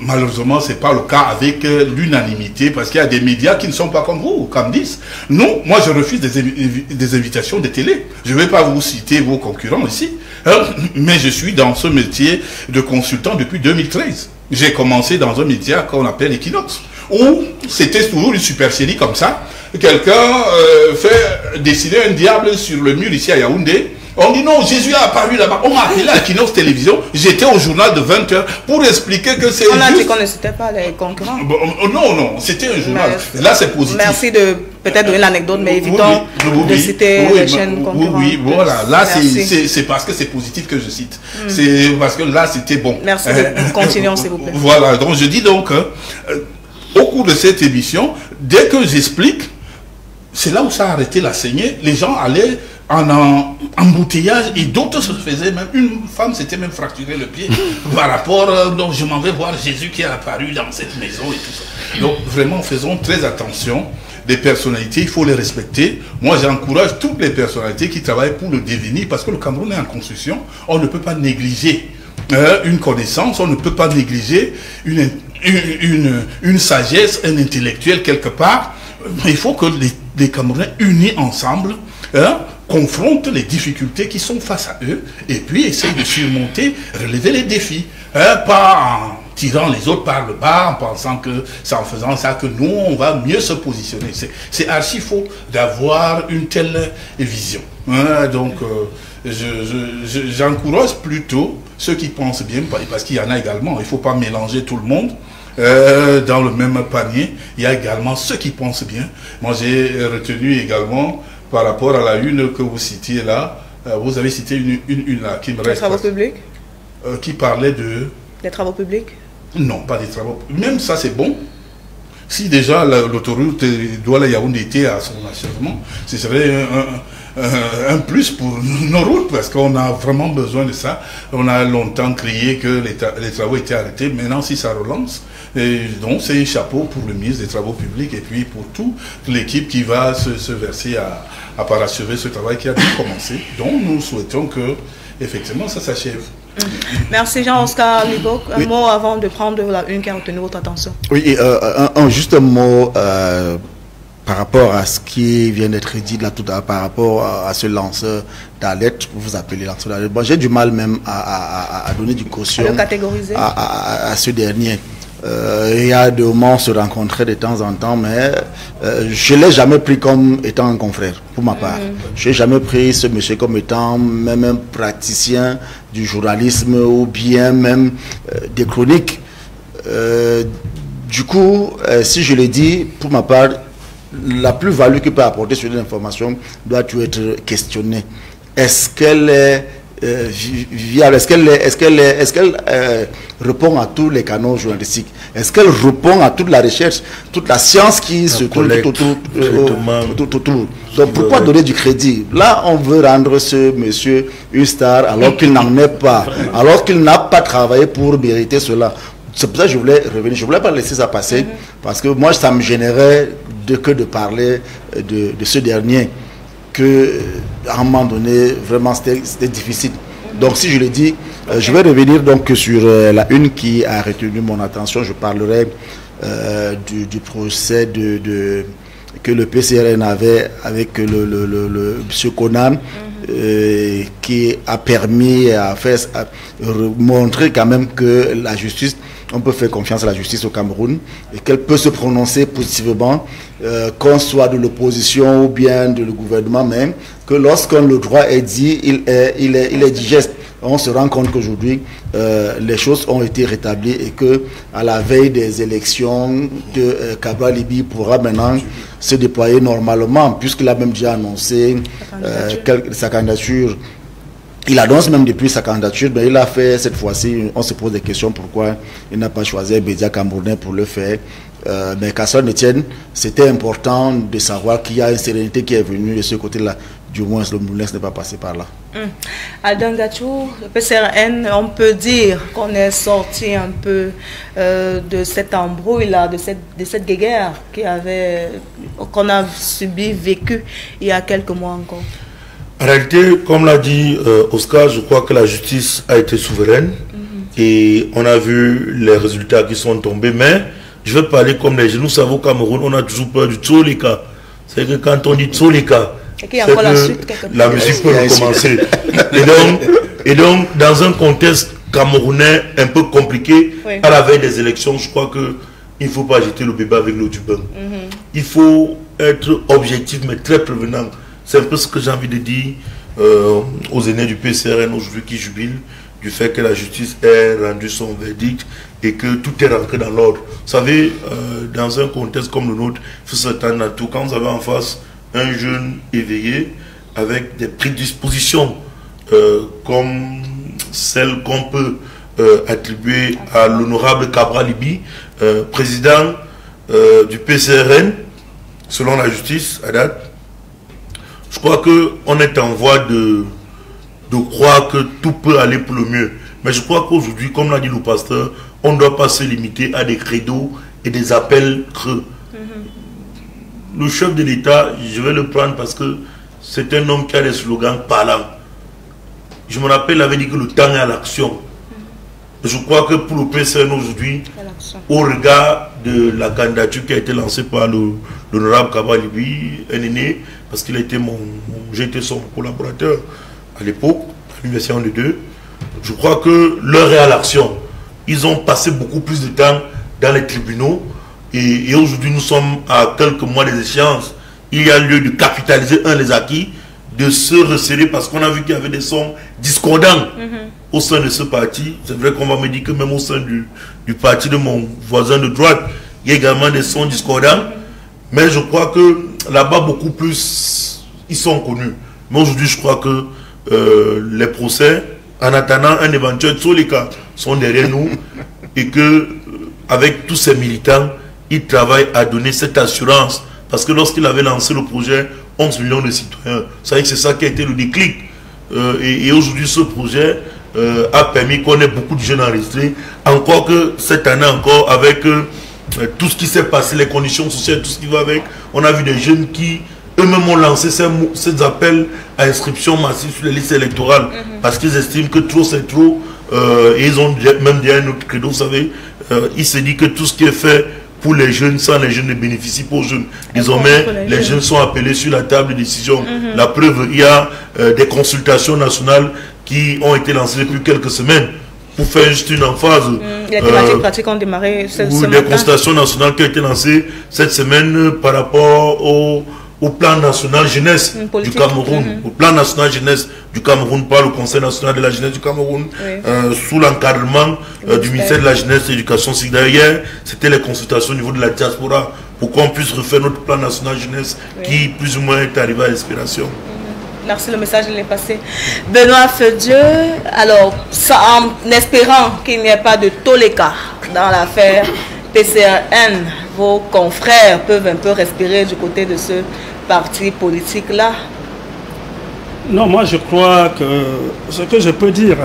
S2: Malheureusement, ce n'est pas le cas avec l'unanimité, parce qu'il y a des médias qui ne sont pas comme vous, comme disent. Non, moi je refuse des invitations de télé. Je ne vais pas vous citer vos concurrents ici, mais je suis dans ce métier de consultant depuis 2013. J'ai commencé dans un média qu'on appelle Equinox, où c'était toujours une supercherie comme ça. Quelqu'un fait dessiner un diable sur le mur ici à Yaoundé. On dit non, Jésus a apparu là-bas. On m'a appelé à Equinox Télévision. J'étais au journal de 20h pour expliquer que c'est...
S1: On a dit qu'on ne citait pas les concurrents.
S2: Non, c'était un journal. Là, c'est positif.
S1: Merci de peut-être donner l'anecdote, mais évitons de citer les chaînes concurrentes.
S2: Oui, voilà. Là, c'est parce que c'est positif que je cite. C'est parce que là, c'était bon.
S1: Merci. Continuons, s'il vous plaît.
S2: Voilà. Donc, je dis donc, au cours de cette émission, dès que j'explique, c'est là où ça a arrêté la saignée. Les gens allaient en embouteillage et d'autres se faisaient même, une femme s'était même fracturé le pied par rapport, donc je m'en vais voir Jésus qui est apparu dans cette maison et tout ça. Donc vraiment faisons très attention, des personnalités, il faut les respecter. Moi j'encourage toutes les personnalités qui travaillent pour le devenir, parce que le Cameroun est en construction, on ne peut pas négliger une connaissance, on ne peut pas négliger une sagesse, un intellectuel quelque part. Il faut que les Camerounais unis ensemble confrontent les difficultés qui sont face à eux et puis essayent de surmonter, relever les défis. Pas en tirant les autres par le bas, en pensant que c'est en faisant ça que nous, on va mieux se positionner. C'est archi faux d'avoir une telle vision. Donc, j'encourage plutôt ceux qui pensent bien, parce qu'il y en a également, il ne faut pas mélanger tout le monde. Dans le même panier, il y a également ceux qui pensent bien. Moi, j'ai retenu également par rapport à la une que vous citiez là. Vous avez cité une là qui me reste.
S1: Les travaux publics
S2: qui parlait de...
S1: Des travaux publics? Non,
S2: pas des travaux. Même ça, c'est bon. Si déjà l'autoroute Douala-Yaoundé était à son achèvement, ce serait un plus pour nos routes, parce qu'on a vraiment besoin de ça. On a longtemps crié que les travaux étaient arrêtés. Maintenant, si ça relance, et donc c'est un chapeau pour le ministre des Travaux publics et puis pour toute l'équipe qui va se verser à parachever ce travail qui a bien commencé. Donc nous souhaitons que, effectivement, ça s'achève.
S1: Merci Jean-Oscar Libok. Un mot avant de prendre la une qui a retenu votre attention.
S4: Oui, juste un mot par rapport à ce qui vient d'être dit là tout à l'heure, par rapport à ce lanceur d'alerte, vous appelez lanceur d'alerte. Bon, j'ai du mal même à donner du caution à ce dernier. Il y a des moments où on se rencontrait de temps en temps, mais je ne l'ai jamais pris comme étant un confrère, pour ma part. Je n'ai jamais pris ce monsieur comme étant même un praticien du journalisme ou bien même des chroniques. Du coup, si je l'ai dit, pour ma part, la plus-value qu'il peut apporter sur l'information doit être questionnée. Est-ce qu'elle est viable? Est-ce qu'elle répond à tous les canaux journalistiques? Est-ce qu'elle répond à toute la recherche, toute la science qui se trouve autour? Donc pourquoi donner du crédit? Là, on veut rendre ce monsieur une star alors qu'il n'en est pas, alors qu'il n'a pas travaillé pour mériter cela. C'est pour ça que je voulais revenir. Je ne voulais pas laisser ça passer, parce que moi, ça me générait de parler de ce dernier, que à un moment donné, vraiment, c'était difficile. Donc, si je le dis, je vais revenir donc sur la une qui a retenu mon attention. Je parlerai du procès que le PCRN avait avec le M. Conan, qui a permis à montrer quand même que la justice, on peut faire confiance à la justice au Cameroun et qu'elle peut se prononcer positivement, qu'on soit de l'opposition ou bien de le gouvernement même, que lorsqu'on le droit est dit, il est digeste. On se rend compte qu'aujourd'hui, les choses ont été rétablies et que à la veille des élections, Cabral Libi pourra maintenant se déployer normalement, puisqu'il a même déjà annoncé sa candidature. Il annonce même depuis sa candidature, mais il a fait cette fois-ci, on se pose des questions pourquoi il n'a pas choisi un média camerounais pour le faire. Mais qu'à cela ne tienne, c'était important de savoir qu'il y a une sérénité qui est venue de ce côté-là. Du moins, le Moulin n'est pas passé par là.
S1: Adan Gachou, le PCRN, on peut dire qu'on est sorti un peu de cette embrouille-là, de cette guerre qu'on a vécu il y a quelques mois encore.
S3: En réalité, comme l'a dit Oscar, je crois que la justice a été souveraine et on a vu les résultats qui sont tombés. Mais je vais parler comme les gens. Nous savons au Cameroun, on a toujours peur du Tsolika. C'est que quand on dit Tsolika, la musique peut recommencer. Et donc, dans un contexte camerounais un peu compliqué, à la veille des élections, je crois qu'il ne faut pas jeter le bébé avec l'eau du bain. Il faut être objectif, mais très prévenant. C'est un peu ce que j'ai envie de dire aux aînés du PCRN aujourd'hui qui jubilent du fait que la justice ait rendu son verdict et que tout est rentré dans l'ordre. Vous savez, dans un contexte comme le nôtre, il faut s'attendre à tout. Quand vous avez en face un jeune éveillé avec des prédispositions comme celles qu'on peut attribuer à l'honorable Cabral Libi, président du PCRN, selon la justice à date. Je crois qu'on est en voie de croire que tout peut aller pour le mieux. Mais je crois qu'aujourd'hui, comme l'a dit le pasteur, on ne doit pas se limiter à des credos et des appels creux. Le chef de l'État, je vais le prendre parce que c'est un homme qui a des slogans parlants. Je me rappelle, il avait dit que le temps est à l'action. Je crois que pour le PCN aujourd'hui, au regard de la candidature qui a été lancée par l'honorable Cabral Libi, un aîné, parce qu'il était j'ai été son collaborateur à l'époque, à l'université de 2, je crois que l'heure est à l'action. Ils ont passé beaucoup plus de temps dans les tribunaux et aujourd'hui nous sommes à quelques mois des échéances. Il y a lieu de capitaliser les acquis, de se resserrer parce qu'on a vu qu'il y avait des sons discordants au sein de ce parti. C'est vrai qu'on va me dire que même au sein du parti de mon voisin de droite, il y a également des sons discordants. Mais je crois que là-bas, beaucoup plus, ils sont connus. Mais aujourd'hui, je crois que les procès, en attendant un éventuel Tsoleka, sont derrière nous et que avec tous ces militants, ils travaillent à donner cette assurance. Parce que lorsqu'il avait lancé le projet 11 millions de citoyens, vous savez que c'est ça qui a été le déclic. Et aujourd'hui, ce projet a permis qu'on ait beaucoup de jeunes enregistrés. Encore que cette année encore, avec tout ce qui s'est passé, les conditions sociales, tout ce qui va avec, on a vu des jeunes qui eux-mêmes ont lancé ces appels à inscription massive sur les listes électorales parce qu'ils estiment que trop c'est trop. Et ils ont même dit un autre credo, vous savez, il se dit que tout ce qui est fait pour les jeunes, sans les jeunes ne bénéficie pas aux jeunes. Désormais, les jeunes sont appelés sur la table de décision. La preuve, il y a des consultations nationales qui ont été lancées depuis quelques semaines. Pour faire juste une emphase.
S1: Les thématiques pratiques ont démarré ce matin.
S3: Des consultations nationales qui ont été lancées cette semaine par rapport au plan national jeunesse du Cameroun. Au plan national jeunesse du Cameroun par le Conseil national de la jeunesse du Cameroun, sous l'encadrement du ministère de la jeunesse et de l'éducation civique. D'ailleurs, c'était les consultations au niveau de la diaspora pour qu'on puisse refaire notre plan national jeunesse qui plus ou moins est arrivé à l'expiration.
S1: Merci, le message est passé. Benoît Fedieu, alors, en espérant qu'il n'y ait pas de Toleka dans l'affaire PCRN, vos confrères peuvent un peu respirer du côté de ce parti politique-là?
S5: Non, moi je crois que ce que je peux dire,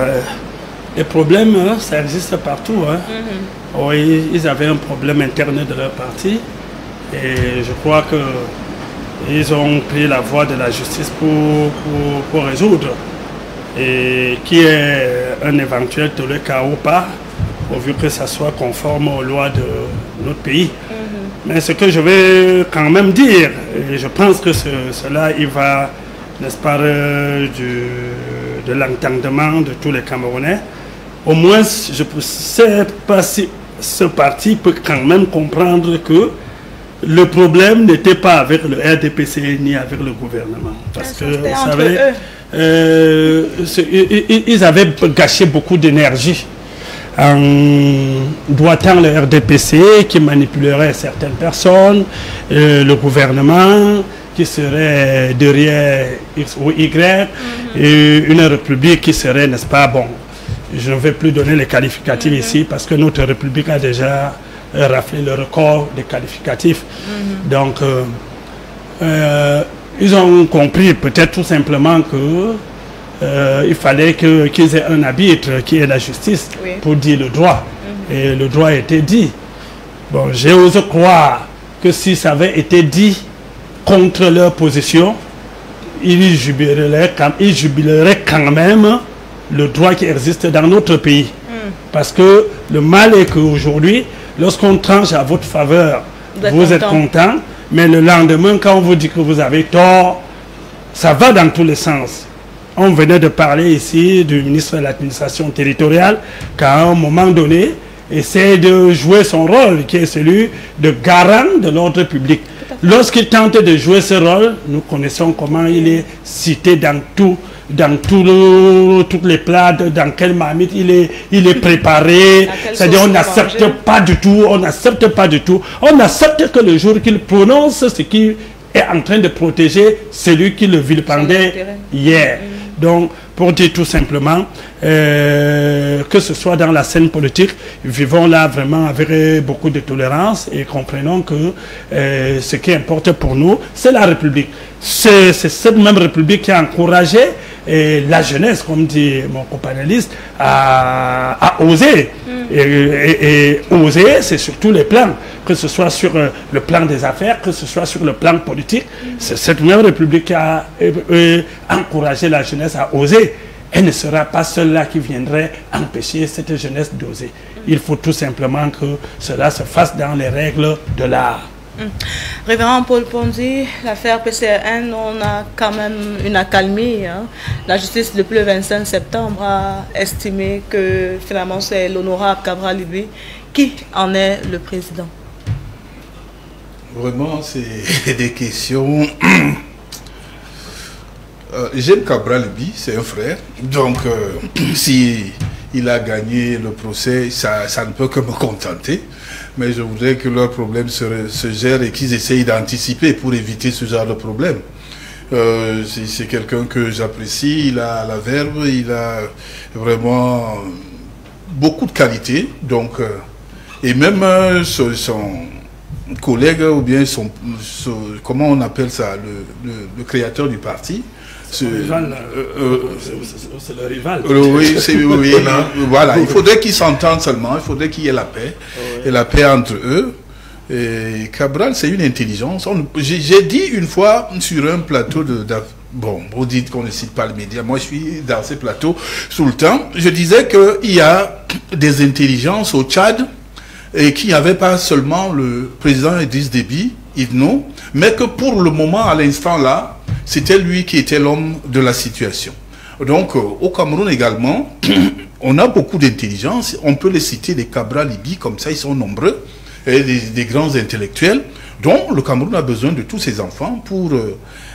S5: les problèmes, ça existe partout. Oui, ils avaient un problème interne de leur parti et je crois que ils ont pris la voie de la justice pour résoudre. Et qui est un éventuel Toleka ou pas, pourvu que ça soit conforme aux lois de notre pays. Mais ce que je vais quand même dire, et je pense que cela, il va, n'est-ce pas, de l'entendement de tous les Camerounais, au moins, je ne sais pas si ce parti peut quand même comprendre que le problème n'était pas avec le RDPC ni avec le gouvernement. Parce que, vous savez, ils avaient gâché beaucoup d'énergie en doigtant le RDPC qui manipulerait certaines personnes, le gouvernement qui serait derrière X ou Y, et une république qui serait, n'est-ce pas, bon, je ne vais plus donner les qualificatifs ici parce que notre république a déjà raflé le record des qualificatifs. Donc, ils ont compris peut-être tout simplement que il fallait qu'ils aient un arbitre qui est la justice pour dire le droit. Et le droit a été dit. Bon, j'ose croire que si ça avait été dit contre leur position, ils jubileraient quand même le droit qui existe dans notre pays. Parce que le mal est qu'aujourd'hui, lorsqu'on tranche à votre faveur, vous êtes content, mais le lendemain, quand on vous dit que vous avez tort, ça va dans tous les sens. On venait de parler ici du ministre de l'administration territoriale, qu'à un moment donné, essaie de jouer son rôle, qui est celui de garant de l'ordre public. Lorsqu'il tente de jouer ce rôle, nous connaissons comment il est cité dans toutes les plats, dans quelle marmite il est préparé. C'est-à-dire on n'accepte pas du tout, on n'accepte pas du tout. On accepte que le jour qu'il prononce ce qui est en train de protéger celui qui le vilipendait hier. Donc, pour dire tout simplement, que ce soit dans la scène politique, vivons là vraiment avec beaucoup de tolérance et comprenons que ce qui importe pour nous, c'est la République. C'est cette même République qui a encouragé la jeunesse, comme dit mon compagnoniste, à oser. Et oser, c'est sur tous les plans, que ce soit sur le plan des affaires, que ce soit sur le plan politique. C'est cette même République qui a encouragé la jeunesse à oser. Elle ne sera pas celle-là qui viendrait empêcher cette jeunesse d'oser. Il faut tout simplement que cela se fasse dans les règles de l'art.
S1: Révérend Paul Ponzi, l'affaire PCRN, on a quand même une accalmie. La justice, depuis le 25 septembre, a estimé que finalement c'est l'honorable Cabral Libby qui en est le président.
S2: Vraiment, c'est des questions. J'aime Cabral Libby, c'est un frère. Donc, si il a gagné le procès, ça ne peut que me contenter. Mais je voudrais que leurs problèmes se gèrent et qu'ils essayent d'anticiper pour éviter ce genre de problème. C'est quelqu'un que j'apprécie, il a la verve, il a vraiment beaucoup de qualités. Donc, et même son collègue, ou bien comment on appelle ça, le créateur du parti,
S5: c'est le rival.
S2: Oui, oui, voilà. Il faudrait qu'ils s'entendent seulement, il faudrait qu'il y ait la paix, et la paix entre eux. Et Cabral, c'est une intelligence. J'ai dit une fois sur un plateau bon, vous dites qu'on ne cite pas les médias. Moi, je suis dans ces plateaux tout le temps. Je disais qu'il y a des intelligences au Tchad et qu'il n'y avait pas seulement le président Idriss Déby, Itno, mais que pour le moment, à l'instant là, c'était lui qui était l'homme de la situation. Donc, au Cameroun également, on a beaucoup d'intelligence. On peut les citer, des Cabral, Libi, comme ça, ils sont nombreux, et des grands intellectuels. Donc, le Cameroun a besoin de tous ces enfants pour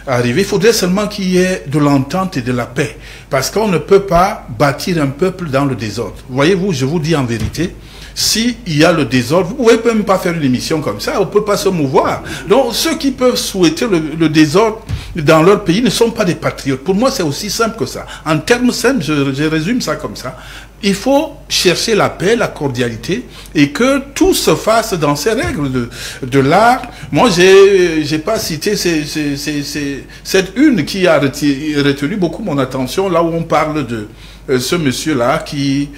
S2: arriver. Il faudrait seulement qu'il y ait de l'entente et de la paix. Parce qu'on ne peut pas bâtir un peuple dans le désordre. Voyez-vous, je vous dis en vérité, s'il y a le désordre, vous ne pouvez même pas faire une émission comme ça, on ne peut pas se mouvoir. Donc ceux qui peuvent souhaiter le désordre dans leur pays ne sont pas des patriotes. Pour moi, c'est aussi simple que ça. En termes simples, je résume ça comme ça. Il faut chercher la paix, la cordialité, et que tout se fasse dans ces règles de l'art. Moi, j'ai pas cité cette une qui a retenu beaucoup mon attention, là où on parle de ce monsieur-là qui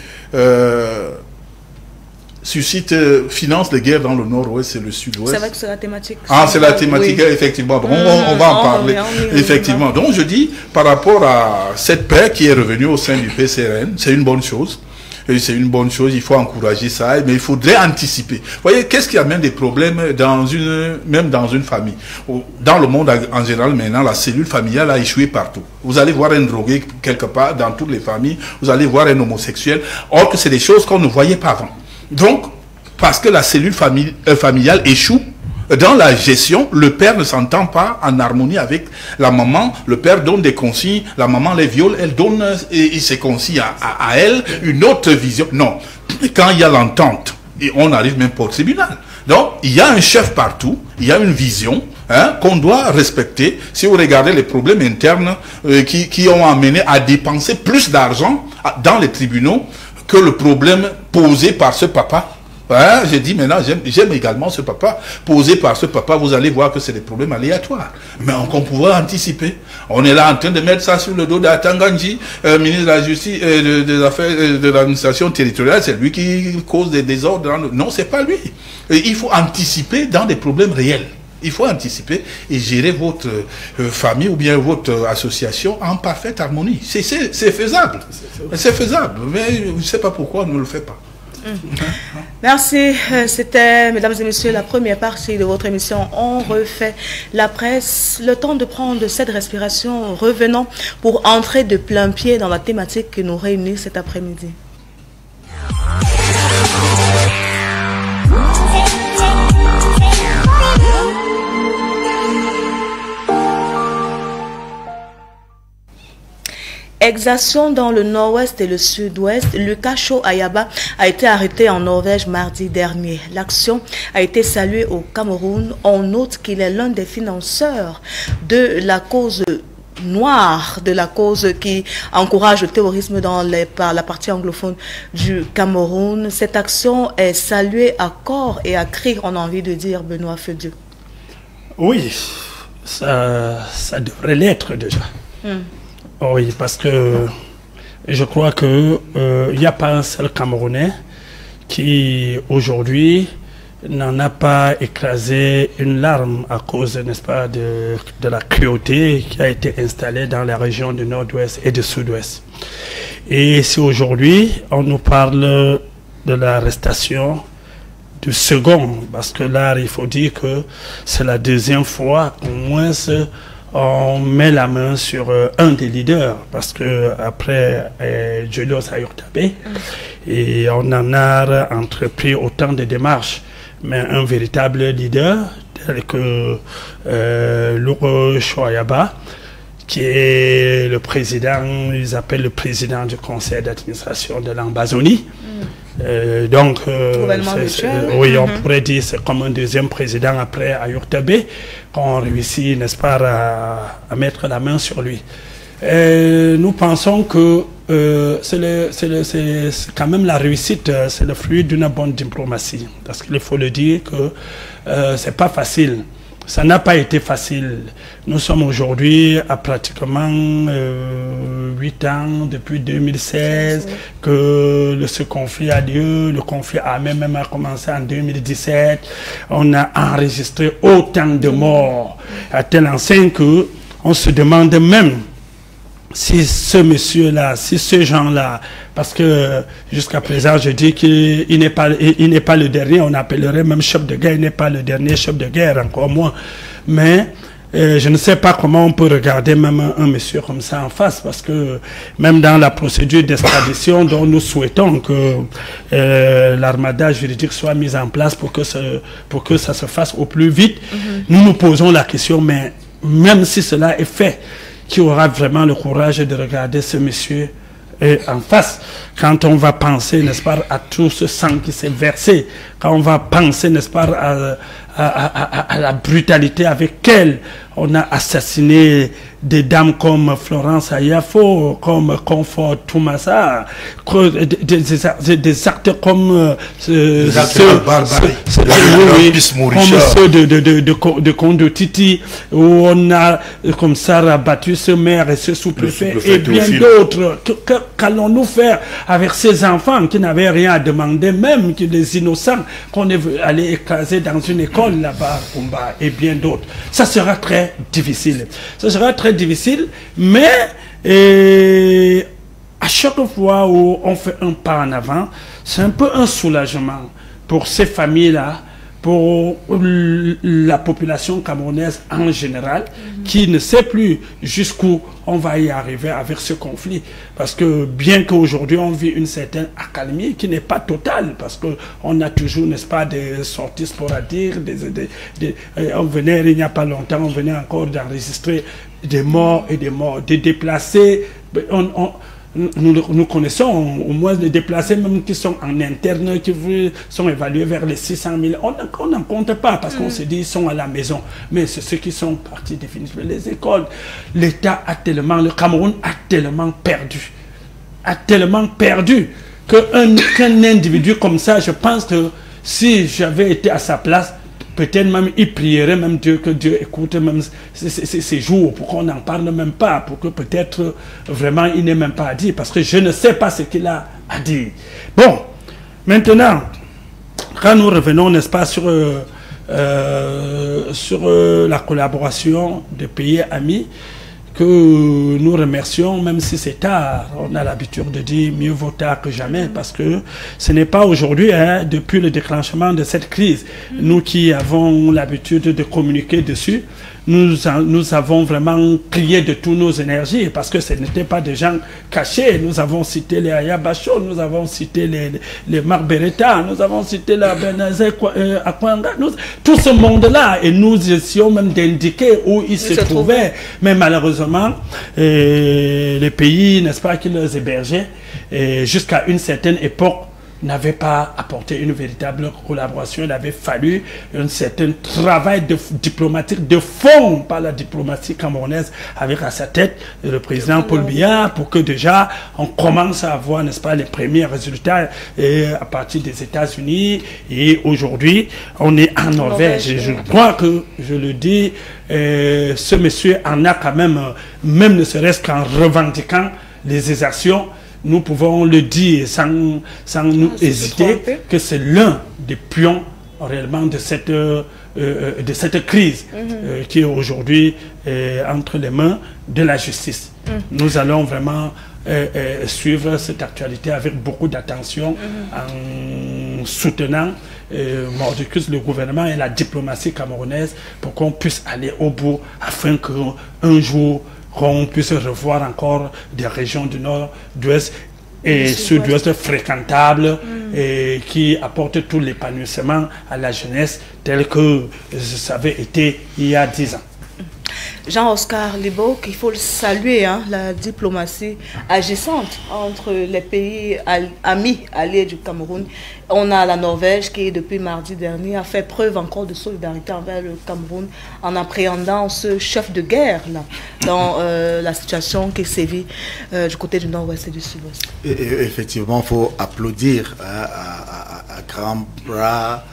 S2: finance les guerres dans le nord-ouest et le sud-ouest.
S1: C'est vrai que c'est la thématique.
S2: Ah, c'est la thématique, oui. Effectivement. Bon, on va en parler. Effectivement. Donc, je dis, par rapport à cette paix qui est revenue au sein du PCRN, c'est une bonne chose. C'est une bonne chose, il faut encourager ça, mais il faudrait anticiper. Vous voyez, qu'est-ce qui amène des problèmes même dans une famille? Dans le monde en général, maintenant, la cellule familiale a échoué partout. Vous allez voir un drogué quelque part, dans toutes les familles, vous allez voir un homosexuel, or que c'est des choses qu'on ne voyait pas avant. Donc, parce que la cellule familiale échoue, dans la gestion, le père ne s'entend pas en harmonie avec la maman. Le père donne des consignes, la maman les viole, elle donne ses consignes à elle, une autre vision. Non, quand il y a l'entente, et on arrive même pas au tribunal. Donc, il y a un chef partout, il y a une vision qu'on doit respecter. Si vous regardez les problèmes internes qui ont amené à dépenser plus d'argent dans les tribunaux que le problème posé par ce papa. J'ai dit maintenant, j'aime également ce papa. Posé par ce papa, vous allez voir que c'est des problèmes aléatoires. Mais qu'on pouvait anticiper. On est là en train de mettre ça sur le dos d'Atanganji, ministre de la Justice, des Affaires, de l'administration territoriale. C'est lui qui cause des désordres. Non, c'est pas lui. Il faut anticiper dans des problèmes réels. Il faut anticiper et gérer votre famille ou bien votre association en parfaite harmonie. C'est faisable. C'est faisable. Mais je ne sais pas pourquoi on ne le fait pas.
S1: Merci. C'était, mesdames et messieurs, la première partie de votre émission. On refait la presse. Le temps de prendre cette respiration. Revenons pour entrer de plein pied dans la thématique qui nous réunit cet après-midi. Exaction dans le nord-ouest et le sud-ouest. Lucas Cho Ayaba a été arrêté en Norvège mardi dernier. L'action a été saluée au Cameroun. On note qu'il est l'un des financeurs de la cause noire, de la cause qui encourage le terrorisme par la partie anglophone du Cameroun. Cette action est saluée à corps et à cri, on a envie de dire, Benoît Fedieu.
S5: Oui, ça devrait l'être déjà. Oui, parce que je crois qu'il n'y a pas un seul Camerounais qui, aujourd'hui, n'en a pas écrasé une larme à cause, n'est-ce pas, de la cruauté qui a été installée dans la région du nord-ouest et du sud-ouest. Et si aujourd'hui, on nous parle de l'arrestation du second, parce que là, il faut dire que c'est la deuxième fois, au moins, on met la main sur un des leaders, parce que après Julius Ayurtabe, et on en a entrepris autant de démarches, mais un véritable leader tel que Lucas Cho Ayaba, qui est le président, ils appellent le président du conseil d'administration de l'Ambazonie, Donc, oui, on pourrait dire c'est comme un deuxième président après Ayoub Tebet qu'on réussit, n'est-ce pas, à mettre la main sur lui. Nous pensons que c'est quand même la réussite, c'est le fruit d'une bonne diplomatie. Parce qu'il faut le dire que c'est pas facile. Ça n'a pas été facile. Nous sommes aujourd'hui à pratiquement 8 ans, depuis 2016, que ce conflit a lieu. Le conflit armé même a commencé en 2017. On a enregistré autant de morts, à tel enseigne que on se demande même si ce monsieur-là, si ce gens-là, parce que jusqu'à présent, je dis qu'il n'est pas le dernier, on appellerait même chef de guerre, il n'est pas le dernier chef de guerre, encore moins. Mais je ne sais pas comment on peut regarder même un monsieur comme ça en face, parce que même dans la procédure d'extradition dont nous souhaitons que l'armada juridique soit mise en place pour que ça se fasse au plus vite, nous nous posons la question, mais même si cela est fait, qui aura vraiment le courage de regarder ce monsieur en face, quand on va penser, n'est-ce pas, à tout ce sang qui s'est versé, quand on va penser, n'est-ce pas, à la brutalité avec laquelle on a assassiné des dames comme Florence Ayafo, comme Comfort Toumassa, des actes comme ceux de Kondo Titi, où on a comme ça rabattu ce maire et ce sous-préfet et bien d'autres. Qu'allons-nous faire avec ces enfants qui n'avaient rien à demander, même que des innocents qu'on est allé écraser dans une école là-bas, et bien d'autres. Ça sera très difficile. Ça sera très difficile, mais à chaque fois où on fait un pas en avant, c'est un peu un soulagement pour ces familles-là, pour la population camerounaise en général, qui ne sait plus jusqu'où on va y arriver avec ce conflit. Parce que bien qu'aujourd'hui on vit une certaine accalmie qui n'est pas totale, parce qu'on a toujours, n'est-ce pas, des sorties sporadiques, on venait il n'y a pas longtemps, on venait encore d'enregistrer des morts et des morts, des déplacés. Nous connaissons au moins des déplacés même qui sont en interne, qui sont évalués vers les 600 000. On n'en compte pas parce qu'on se dit qu'ils sont à la maison. Mais c'est ceux qui sont partis définitivement. Les écoles, l'État a tellement, le Cameroun a tellement perdu qu'un individu comme ça, je pense que si j'avais été à sa place, peut-être même il prierait même Dieu, que Dieu écoute même ces jours, pour qu'on n'en parle même pas, pour que peut-être vraiment il n'ait même pas à dire, parce que je ne sais pas ce qu'il a à dire. Bon, maintenant, quand nous revenons, n'est-ce pas, sur la collaboration des pays amis, que nous remercions, même si c'est tard, on a l'habitude de dire mieux vaut tard que jamais, parce que ce n'est pas aujourd'hui, depuis le déclenchement de cette crise, nous qui avons l'habitude de communiquer dessus, nous avons vraiment crié de toutes nos énergies, parce que ce n'étaient pas des gens cachés. Nous avons cité les Ayabacho, nous avons cité les Marc Beretta, nous avons cité la Benazé Akwanga, tout ce monde-là, et nous essayons même d'indiquer où ils se trouvaient. Mais malheureusement, les pays, n'est-ce pas, qui les hébergeaient, jusqu'à une certaine époque, n'avait pas apporté une véritable collaboration. Il avait fallu un certain travail diplomatique de fond par la diplomatie camerounaise, avec à sa tête le président Paul Biya, pour que déjà on commence à avoir, n'est-ce pas, les premiers résultats à partir des États-Unis, et aujourd'hui on est en Norvège. Et je crois que, je le dis, ce monsieur en a quand même ne serait-ce qu'en revendiquant les exactions, nous pouvons le dire sans nous hésiter, que c'est l'un des pions réellement de cette crise qui est aujourd'hui entre les mains de la justice. Nous allons vraiment suivre cette actualité avec beaucoup d'attention, en soutenant mordicus le gouvernement et la diplomatie camerounaise, pour qu'on puisse aller au bout, afin qu'un jour qu'on puisse revoir encore des régions du nord, d'ouest et sud-ouest fréquentables, et qui apportent tout l'épanouissement à la jeunesse tel que ça avait été il y a 10 ans.
S1: Jean-Oscar Liboc, il faut le saluer, hein, la diplomatie agissante entre les pays amis, alliés du Cameroun. On a la Norvège qui, depuis mardi dernier, a fait preuve encore de solidarité envers le Cameroun en appréhendant ce chef de guerre là, dans la situation qui sévit du côté du nord-ouest et du sud-ouest.
S4: Effectivement, il faut applaudir à grands bras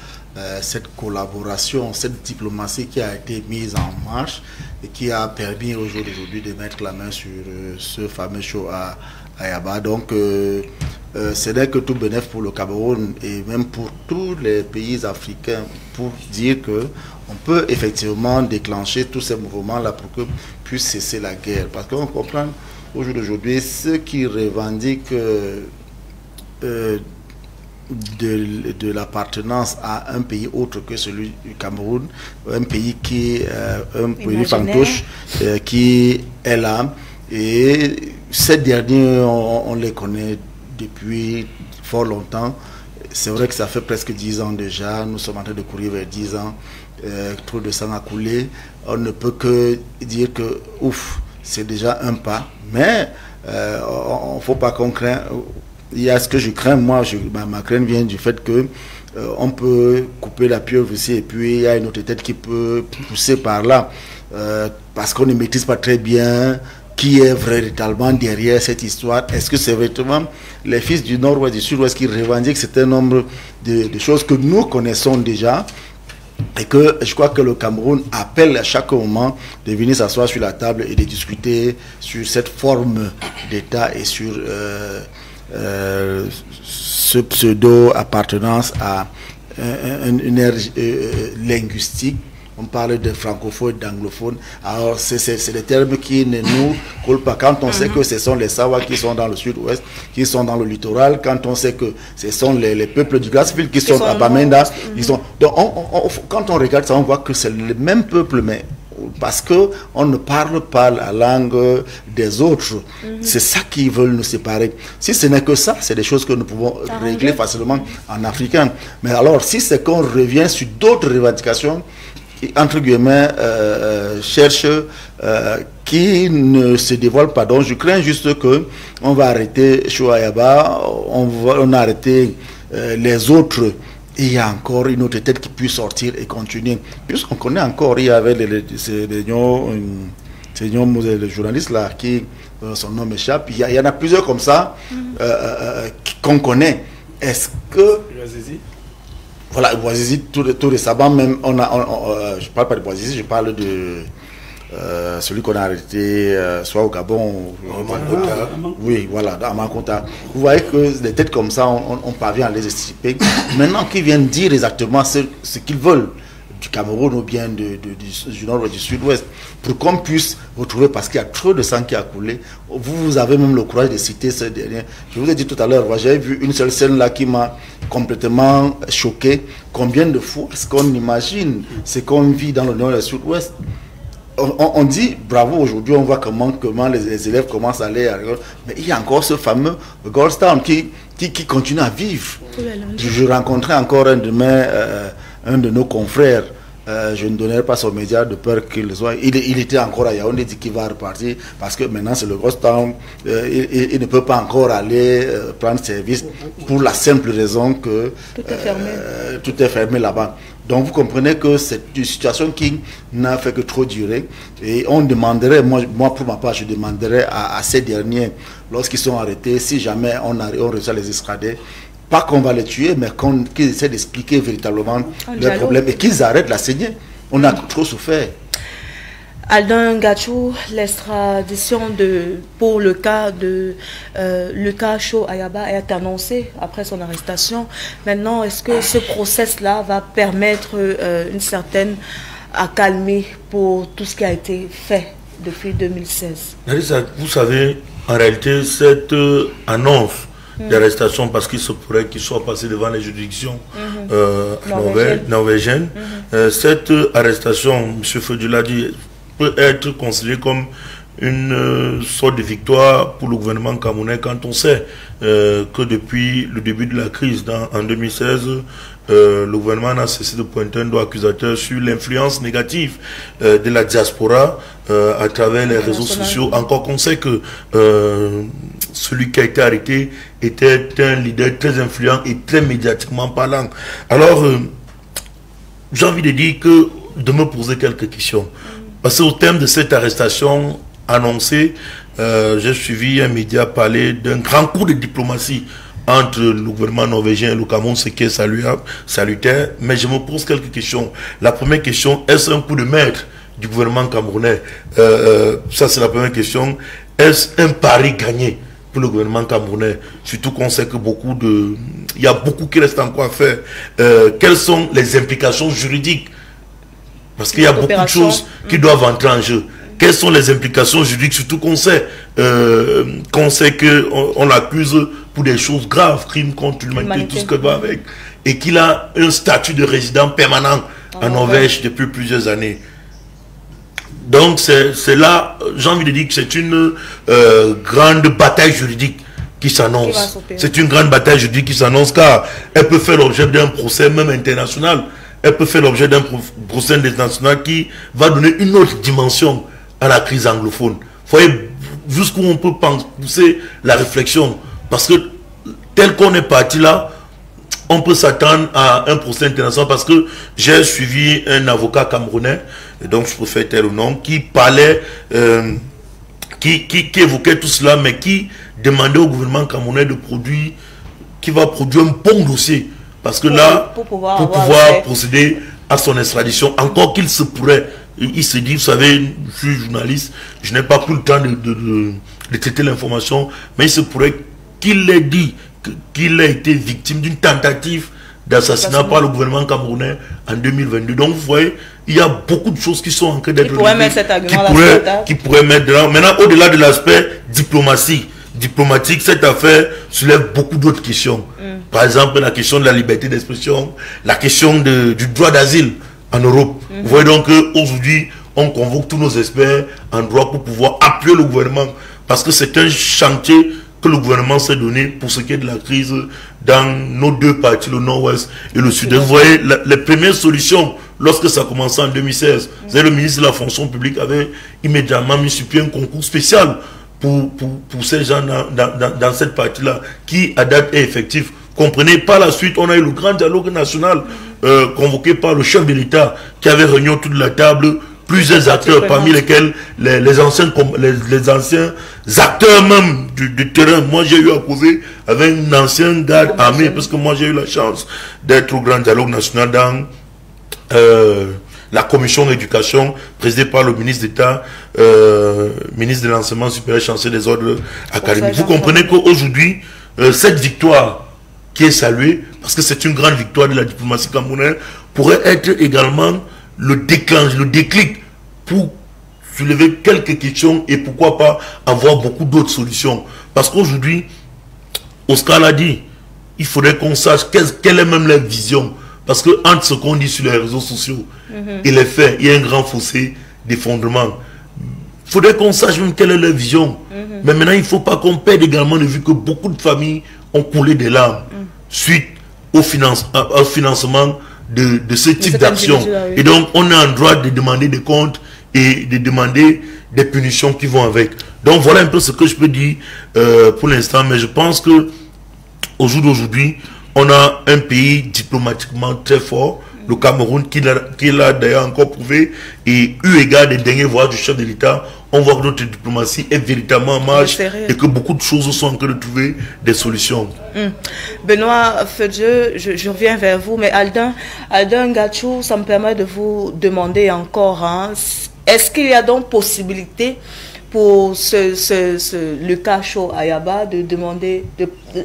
S4: cette collaboration, cette diplomatie qui a été mise en marche et qui a permis aujourd'hui de mettre la main sur ce fameux show à Yaba. Donc, ce n'est que tout bénéfice pour le Cameroun et même pour tous les pays africains pour dire que on peut effectivement déclencher tous ces mouvements-là pour que puisse cesser la guerre. Parce qu'on comprend aujourd'hui ceux qui revendiquent de l'appartenance à un pays autre que celui du Cameroun, un pays qui est un pays fantoche qui est là. Et ces derniers, on les connaît depuis fort longtemps. C'est vrai que ça fait presque 10 ans déjà. Nous sommes en train de courir vers 10 ans. Trop de sang a coulé. On ne peut que dire que, ouf, c'est déjà un pas. Mais il ne faut pas qu'on craigne. Il y a ce que je crains, moi, ma crainte vient du fait que on peut couper la pieuvre ici et puis il y a une autre tête qui peut pousser par là. Parce qu'on ne maîtrise pas très bien qui est véritablement derrière cette histoire. Est-ce que c'est véritablement les fils du nord-ouest, du sud-ouest qui revendiquent certains nombre de choses que nous connaissons déjà et que je crois que le Cameroun appelle à chaque moment de venir s'asseoir sur la table et de discuter sur cette forme d'État et sur ce pseudo-appartenance à une ère linguistique. On parle de francophone et d'anglophone. Alors, c'est des termes qui ne nous collent pas. Quand on sait que ce sont les Sawa qui sont dans le sud-ouest, qui sont dans le littoral, quand on sait que ce sont les peuples du Grassfield qui sont à Bamenda, ils sont... Donc, quand on regarde ça, on voit que c'est le même peuple, mais parce qu'on ne parle pas la langue des autres. C'est ça qui veulent nous séparer. Si ce n'est que ça, c'est des choses que nous pouvons régler facilement en africain. Mais alors, si c'est qu'on revient sur d'autres revendications, entre guillemets, cherche qui ne se dévoile pas. Donc je crains juste que on va arrêter Chouayaba, on a arrêté les autres. Et il y a encore une autre tête qui puisse sortir et continuer. Puisqu'on connaît encore, il y avait le journaliste là, qui son nom m'échappe. Il y en a plusieurs comme ça qu'on connaît. Est-ce que... Voilà, Boazizi, tout récemment, même, je ne parle pas de Boazizi, je parle de celui qu'on a arrêté, soit au Gabon, oui, voilà, à Mankota. Vous voyez que des têtes comme ça, on parvient à les anticiper. Maintenant, qu'ils viennent dire exactement ce qu'ils veulent du Cameroun ou bien du nord ou du sud-ouest, pour qu'on puisse retrouver, parce qu'il y a trop de sang qui a coulé. Vous avez même le courage de citer ce dernier. Je vous ai dit tout à l'heure, j'avais vu une seule scène là qui m'a complètement choqué. Combien de fois est-ce qu'on imagine ce qu'on vit dans le nord et le sud-ouest? On dit bravo, aujourd'hui on voit comment les élèves commencent à aller à l'école, mais il y a encore ce fameux Goldstown qui continue à vivre. Je rencontrais encore un de nos confrères, je ne donnerai pas son média de peur qu'il soit. Il était encore à Yaoundé, dit qu'il va repartir parce que maintenant c'est le Goldstown. Il ne peut pas encore aller prendre service pour la simple raison que tout est fermé là-bas. Donc vous comprenez que c'est une situation qui n'a fait que trop durer. Et on demanderait, moi pour ma part, je demanderais à ces derniers, lorsqu'ils sont arrêtés, si jamais on réussit à les extrader, pas qu'on va les tuer, mais qu'ils essaient d'expliquer véritablement leurs problèmes et qu'ils arrêtent la saignée. On a trop souffert.
S1: Aldin Gachou, l'extradition pour le cas de Lucas Cho Ayaba est annoncée après son arrestation. Maintenant, est-ce que ce process-là va permettre une certaine accalmie pour tout ce qui a été fait depuis 2016?
S3: Vous savez, en réalité, cette annonce d'arrestation, parce qu'il se pourrait qu'il soit passé devant les juridictions norvégiennes, cette arrestation, M. Fodula dit, peut être considérée comme une sorte de victoire pour le gouvernement camerounais quand on sait que depuis le début de la crise en 2016, le gouvernement n'a cessé de pointer un doigt accusateur sur l'influence négative de la diaspora à travers les réseaux sociaux. Encore qu'on sait que celui qui a été arrêté était un leader très influent et très médiatiquement parlant. Alors, j'ai envie de dire que de me poser quelques questions. Parce qu'au terme de cette arrestation annoncée, j'ai suivi un média parler d'un grand coup de diplomatie entre le gouvernement norvégien et le Cameroun, ce qui est salutaire. Mais je me pose quelques questions. La première question, est-ce un coup de maître du gouvernement camerounais? Ça, c'est la première question. Est-ce un pari gagné pour le gouvernement camerounais? Surtout qu'on sait que il y a beaucoup qui reste encore à faire. Quelles sont les implications juridiques? Parce qu'il y a beaucoup de choses qui doivent entrer en jeu. Quelles sont les implications juridiques? Surtout qu'on sait qu'on l'accuse pour des choses graves, crimes contre l'humanité, tout ce que va avec, et qu'il a un statut de résident permanent en Norvège depuis plusieurs années. Donc c'est là, j'ai envie de dire que c'est une grande bataille juridique qui s'annonce. C'est une grande bataille juridique qui s'annonce, car elle peut faire l'objet d'un procès même international. Elle peut faire l'objet d'un procès international qui va donner une autre dimension à la crise anglophone. Vous voyez jusqu'où on peut pousser la réflexion. Parce que tel qu'on est parti là, on peut s'attendre à un procès international. Parce que j'ai suivi un avocat camerounais, et donc je préfère tel ou non, qui parlait, qui évoquait tout cela, mais qui demandait au gouvernement camerounais de produire, qui va produire un bon dossier. Parce que pour pouvoir procéder à son extradition, encore qu'il se pourrait, il se dit, vous savez, je suis journaliste, je n'ai pas pris le temps de traiter l'information, mais il se pourrait qu'il ait dit qu'il a été victime d'une tentative d'assassinat par le gouvernement camerounais en 2022. Donc vous voyez, il y a beaucoup de choses qui sont en train d'être qui pourraient mettre dedans. Maintenant, au-delà de l'aspect diplomatique, cette affaire soulève beaucoup d'autres questions. Par exemple, la question de la liberté d'expression, la question du droit d'asile en Europe. Vous voyez donc qu'aujourd'hui, on convoque tous nos experts en droit pour pouvoir appuyer le gouvernement. Parce que c'est un chantier que le gouvernement s'est donné pour ce qui est de la crise dans nos deux parties, le nord-ouest et le sud-est. Vous voyez, les premières solutions, lorsque ça a commencé en 2016, le ministre de la fonction publique avait immédiatement mis sur pied un concours spécial pour ces gens dans cette partie-là, qui à date est effectif. Comprenez, par la suite, on a eu le grand dialogue national convoqué par le chef de l'État qui avait réuni autour de la table plusieurs acteurs, parmi lesquels les anciens acteurs même du terrain. Moi, j'ai eu à causer avec un ancien garde armé, parce que moi, j'ai eu la chance d'être au grand dialogue national dans la commission d'éducation présidée par le ministre d'État, ministre de l'enseignement supérieur, chancelier des ordres académiques. Vous comprenez qu'aujourd'hui, cette victoire qui est saluée, parce que c'est une grande victoire de la diplomatie camerounaise, pourrait être également le déclic pour soulever quelques questions et pourquoi pas avoir beaucoup d'autres solutions. Parce qu'aujourd'hui, Oscar l'a dit, il faudrait qu'on sache quelle est même la vision. Parce que entre ce qu'on dit sur les réseaux sociaux et les faits, il y a un grand fossé d'effondrement. Il faudrait qu'on sache même quelle est leur vision. Mais maintenant, il ne faut pas qu'on perde également de vue que beaucoup de familles ont coulé des larmes suite au financement de ce type d'action. Et donc, on a un droit de demander des comptes et de demander des punitions qui vont avec. Donc, voilà un peu ce que je peux dire pour l'instant. Mais je pense que au jour d'aujourd'hui, on a un pays diplomatiquement très fort, le Cameroun, qui l'a d'ailleurs encore prouvé, et eu égard des derniers voyages du chef de l'État, on voit que notre diplomatie est véritablement en marche et que beaucoup de choses sont en train de trouver des solutions.
S1: Benoît Feu-Dieu, je reviens vers vous, mais Aldin Gachou, ça me permet de vous demander encore, est-ce qu'il y a donc possibilité pour le cas chaud Ayaba de demander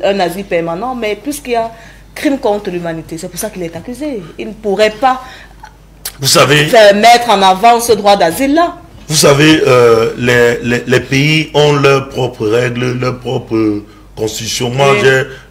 S1: un asile permanent, mais puisqu'il y a crime contre l'humanité, c'est pour ça qu'il est accusé. Il ne pourrait pas mettre en avant ce droit d'asile-là.
S3: Vous savez, les pays ont leurs propres règles, leurs propres constitution. Moi,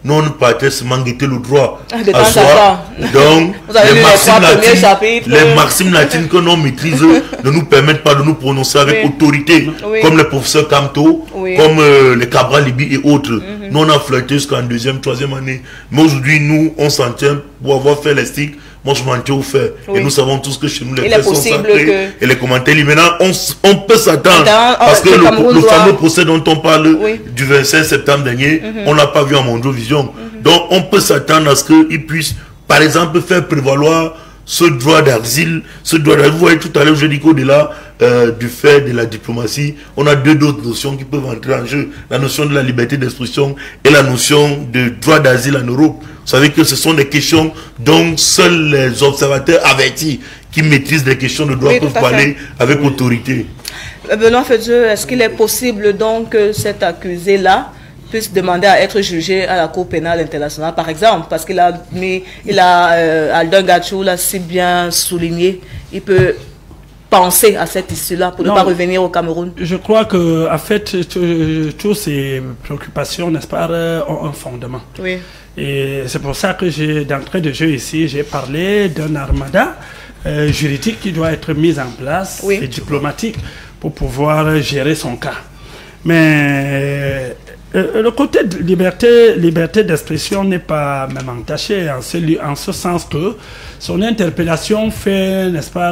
S3: nous, on partait seulement guetter le droit
S1: à soi.
S3: Donc, les maximes latines que l'on maîtrise ne nous permettent pas de nous prononcer avec autorité, comme le professeur Camto, comme les Cabral Libi et autres. Nous, on a flirté jusqu'en 2e, 3e année. Mais aujourd'hui, nous, on s'en tient pour avoir fait les sticks. Moi, je m'en tiens au fait. Et nous savons tous que chez nous, les faits sont sacrés. Et les commentaires, maintenant, on peut s'attendre. Parce que le fameux procès dont on parle du 25 septembre dernier, on n'a pas vu en Mondrovision. Donc, on peut s'attendre à ce qu'ils puissent, par exemple, faire prévaloir ce droit d'asile. Vous voyez, tout à l'heure, je dis qu'au-delà du fait de la diplomatie, on a deux autres notions qui peuvent entrer en jeu. La notion de la liberté d'expression et la notion de droit d'asile en Europe. Vous savez que ce sont des questions dont seuls les observateurs avertis qui maîtrisent les questions de droit peuvent parler avec autorité.
S1: Benoît Fedieu, est-ce qu'il est possible donc que cet accusé-là puisse demander à être jugé à la Cour pénale internationale, par exemple, parce qu'il a Aldun Gachou l'a si bien souligné, il peut penser à cette issue-là pour ne pas revenir au Cameroun?
S5: Je crois que, en fait, toutes ces préoccupations, n'est-ce pas, ont un fondement.
S1: Oui.
S5: Et c'est pour ça que d'entrée de jeu ici, j'ai parlé d'un armada juridique qui doit être mis en place et diplomatique pour pouvoir gérer son cas. Mais le côté de liberté d'expression n'est pas même entaché en ce sens que son interpellation fait, n'est-ce pas,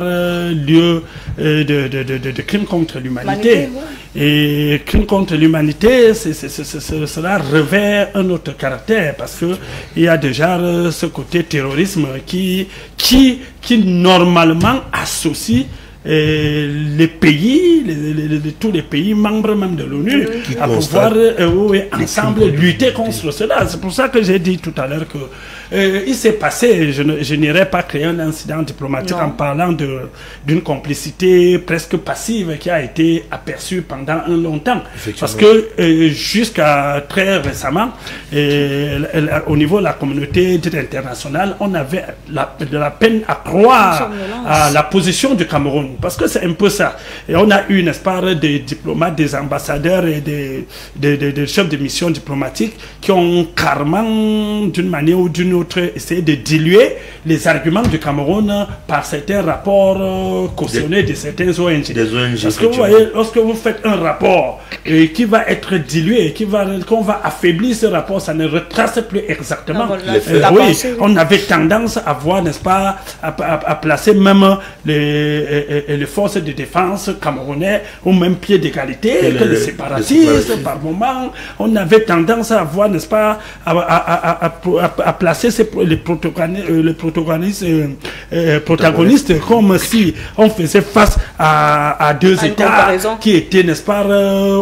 S5: lieu de crime contre l'humanité. Et crime contre l'humanité, cela revêt un autre caractère parce que il y a déjà ce côté terrorisme qui normalement associe les pays, tous les pays membres même de l'ONU à pouvoir ensemble lutter contre cela. C'est pour ça que j'ai dit tout à l'heure que il s'est passé, je n'irai pas créer un incident diplomatique en parlant d'une complicité presque passive qui a été aperçue pendant un long temps. Parce que jusqu'à très récemment, au niveau de la communauté internationale, on avait de la peine à croire à la position du Cameroun. Parce que c'est un peu ça. Et on a eu, n'est-ce pas, des diplomates, des ambassadeurs et des chefs de mission diplomatiques qui ont carrément, d'une manière ou d'une autre, essayé de diluer les arguments du Cameroun par certains rapports cautionnés de certains ONG. Parce que vous voyez, lorsque vous faites un rapport qui va être dilué, qu'on va affaiblir ce rapport, ça ne retrace plus exactement. On avait tendance à voir, n'est-ce pas, à placer même les forces de défense camerounais au même pied d'égalité que les séparatistes par moment. On avait tendance à voir, n'est-ce pas, à placer les protagonistes comme si on faisait face à deux États qui étaient, n'est-ce pas,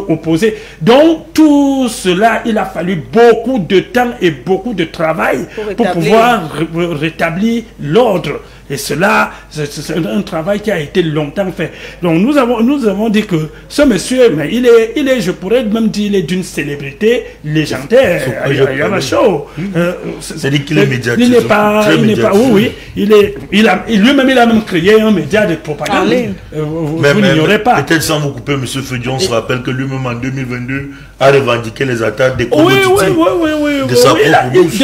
S5: opposés. Donc tout cela, il a fallu beaucoup de temps et beaucoup de travail pour pouvoir rétablir l'ordre. Et cela, c'est un travail qui a été longtemps fait. Donc nous avons dit que ce monsieur, mais il est, je pourrais même dire, il est d'une célébrité légendaire.
S3: C'est-à-dire qu'il est médiatique.
S5: Il n'est pas, lui-même, il a même créé un média de propagande. Vous n'ignorez pas.
S3: Peut-être sans vous couper, monsieur Fedion, on se rappelle que lui-même en 2022 a revendiqué les attaques des
S5: de sa propre bouche.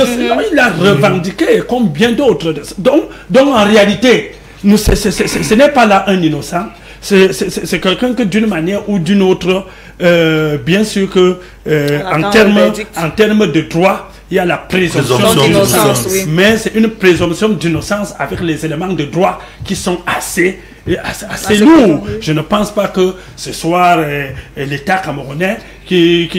S5: Il a revendiqué comme bien d'autres. Donc en réalité, ce n'est pas là un innocent. C'est quelqu'un que d'une manière ou d'une autre, bien sûr que en termes de droit, il y a la présomption d'innocence. Mais c'est une présomption d'innocence avec les éléments de droit qui sont assez lourds. Je ne pense pas que ce soit l'État camerounais qui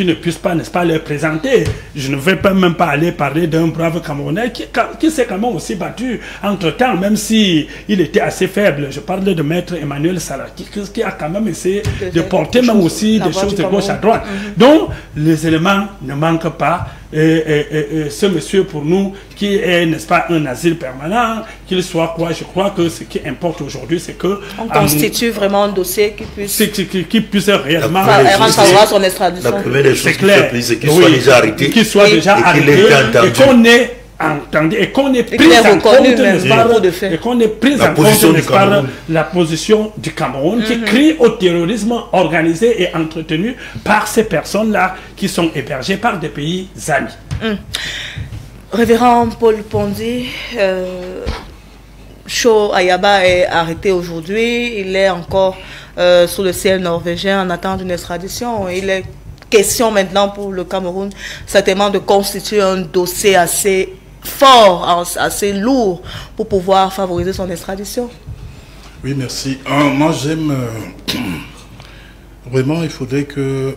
S5: ne puisse pas, n'est-ce pas, les présenter. Je ne vais même pas aller parler d'un brave Camerounais qui s'est quand même aussi battu entre-temps, même si il était assez faible. Je parle de maître Emmanuel Saraki, qui a quand même essayé de porter même aussi des choses de gauche à droite. Donc, les éléments ne manquent pas. Ce monsieur, pour nous, qui est, n'est-ce pas, un asile permanent, qu'il soit quoi, je crois que ce qui importe aujourd'hui, c'est que
S1: on constitue vraiment un dossier qui puisse
S5: réellement
S1: savoir son extradition.
S3: La première des choses c'est qu'il soit déjà arrêté,
S5: qu'il soit déjà arrêté, et qu'on ait entendu et qu'on ait pris
S1: en
S5: en compte,
S1: et
S5: qu'on ait pris en compte la position du Cameroun qui crie au terrorisme organisé et entretenu par ces personnes-là qui sont hébergées par des pays amis.
S1: Révérend Paul Pondy, Cho Ayaba est arrêté aujourd'hui. Il est encore sous le ciel norvégien en attente d'une extradition. Il est question maintenant pour le Cameroun certainement de constituer un dossier assez fort, assez lourd pour pouvoir favoriser son extradition.
S2: Oui, merci. Moi, j'aime... vraiment, il faudrait que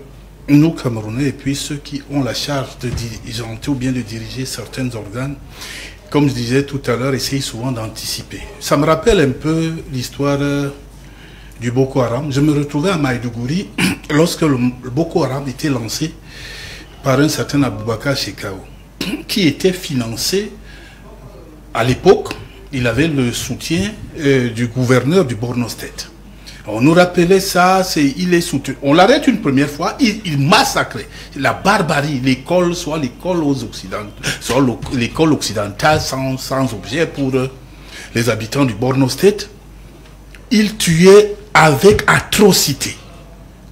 S2: nous, Camerounais, et puis ceux qui ont la charge de diriger ou bien de diriger certains organes, comme je disais tout à l'heure, essayent souvent d'anticiper. Ça me rappelle un peu l'histoire du Boko Haram. Je me retrouvais à Maïdougouri lorsque le Boko Haram était lancé par un certain Aboubakar Shekau, qui était financé à l'époque. Il avait le soutien du gouverneur du Borno State. On nous rappelait ça, il est soutenu. On l'arrête une première fois, il massacrait. La barbarie, l'école, soit l'école aux Occidentaux, soit l'école occidentale sans objet pour les habitants du Borno State. Il tuait avec atrocité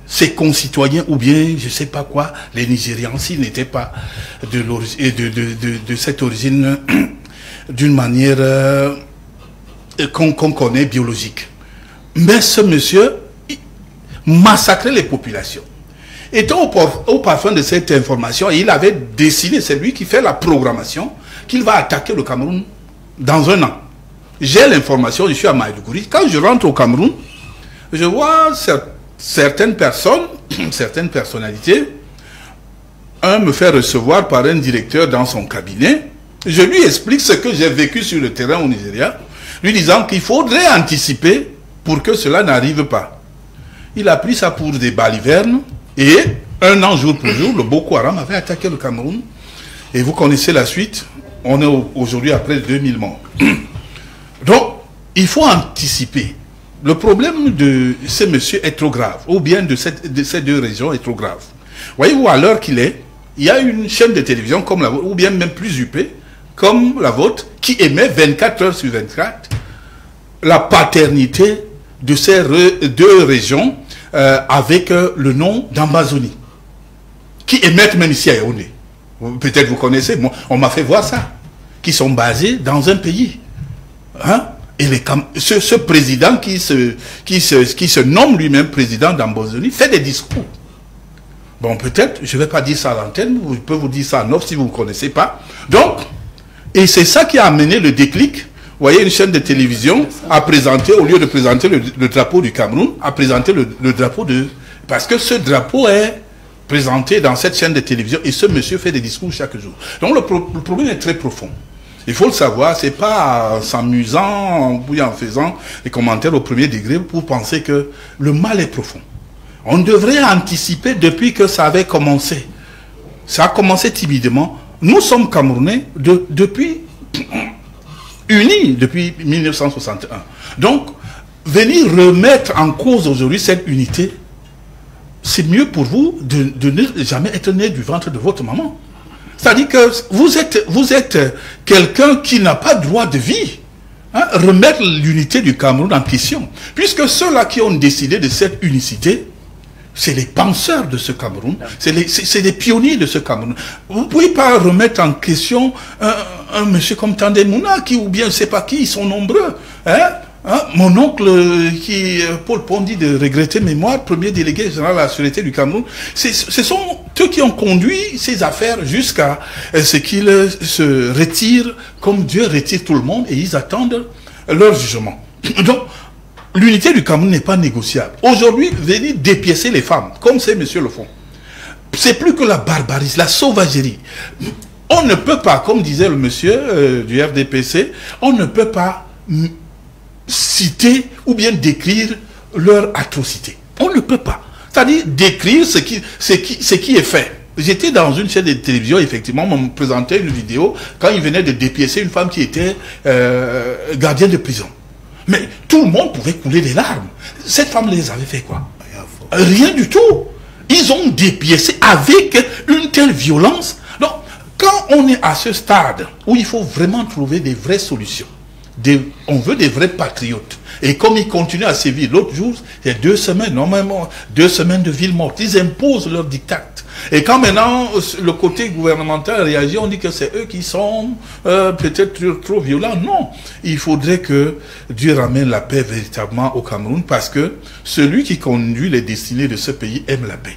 S2: ses concitoyens ou bien, je ne sais pas quoi, les Nigérians, s'ils n'étaient pas de cette origine d'une manière qu'on connaît biologique. Mais ce monsieur massacrait les populations. Étant au parfum de cette information, il avait décidé, c'est lui qui fait la programmation, qu'il va attaquer le Cameroun dans un an. J'ai l'information, je suis à Maïdougouri. Quand je rentre au Cameroun, je vois certaines personnes, certaines personnalités, un me fait recevoir par un directeur dans son cabinet. Je lui explique ce que j'ai vécu sur le terrain au Nigeria, lui disant qu'il faudrait anticiper pour que cela n'arrive pas. Il a pris ça pour des balivernes et un an jour pour jour, le Boko Haram avait attaqué le Cameroun. Et vous connaissez la suite, on est aujourd'hui après 2000 morts. Donc, il faut anticiper. Le problème de ces messieurs est trop grave, ou bien de ces deux régions est trop grave. Voyez-vous, à l'heure qu'il est, il y a une chaîne de télévision comme la vôtre, ou bien même plus huppée, comme la vôtre, qui émet 24 heures sur 24 la paternité de ces deux régions avec le nom d'Amazonie, qui émettent même ici à Yaoundé. Peut-être vous connaissez, moi, on m'a fait voir ça, qui sont basés dans un pays. Hein? Et ce président qui se nomme lui-même président d'Amazonie fait des discours. Bon, peut-être, je ne vais pas dire ça à l'antenne, je peux vous dire ça en off si vous ne connaissez pas. Donc, et c'est ça qui a amené le déclic. Vous voyez, une chaîne de télévision a présenté, au lieu de présenter le drapeau du Cameroun, a présenté le drapeau de... Parce que ce drapeau est présenté dans cette chaîne de télévision et ce monsieur fait des discours chaque jour. Donc le problème est très profond. Il faut le savoir, c'est pas en s'amusant ou en faisant des commentaires au premier degré pour penser que le mal est profond. On devrait anticiper depuis que ça avait commencé. Ça a commencé timidement. Nous sommes Camerounais depuis unis depuis 1961. Donc, venir remettre en cause aujourd'hui cette unité, c'est mieux pour vous de ne jamais être né du ventre de votre maman. C'est-à-dire que vous êtes quelqu'un qui n'a pas droit de vie. Hein, remettre l'unité du Cameroun en question. Puisque ceux-là qui ont décidé de cette unicité, c'est les penseurs de ce Cameroun, c'est les pionniers de ce Cameroun. Vous ne pouvez pas remettre en question un monsieur comme Tandemouna, ou bien je ne sais pas qui, ils sont nombreux. Hein? Mon oncle, Paul Pondy, de regretter mémoire, premier délégué général à la sûreté du Cameroun, ce sont eux qui ont conduit ces affaires jusqu'à ce qu'ils se retirent, comme Dieu retire tout le monde, et ils attendent leur jugement. Donc, l'unité du Cameroun n'est pas négociable. Aujourd'hui, venir dépiécer les femmes, comme ces messieurs le font, c'est plus que la barbarie, la sauvagerie. On ne peut pas, comme disait le monsieur du RDPC, on ne peut pas citer ou bien décrire leur atrocité. On ne peut pas. C'est-à-dire décrire ce qui est fait. J'étais dans une chaîne de télévision, effectivement, on me présentait une vidéo quand il venait de dépiécer une femme qui était gardienne de prison. Mais tout le monde pouvait couler des larmes. Cette femme les avait fait quoi? Rien du tout. Ils ont dépiécé avec une telle violence. Donc, quand on est à ce stade où il faut vraiment trouver des vraies solutions, on veut des vrais patriotes. Et comme ils continuent à sévir, l'autre jour, il y a 2 semaines, normalement, 2 semaines de ville morte. Ils imposent leur diktat. Et quand maintenant, le côté gouvernemental réagit, on dit que c'est eux qui sont peut-être trop violents. Non, il faudrait que Dieu ramène la paix véritablement au Cameroun, parce que celui qui conduit les destinées de ce pays aime la paix.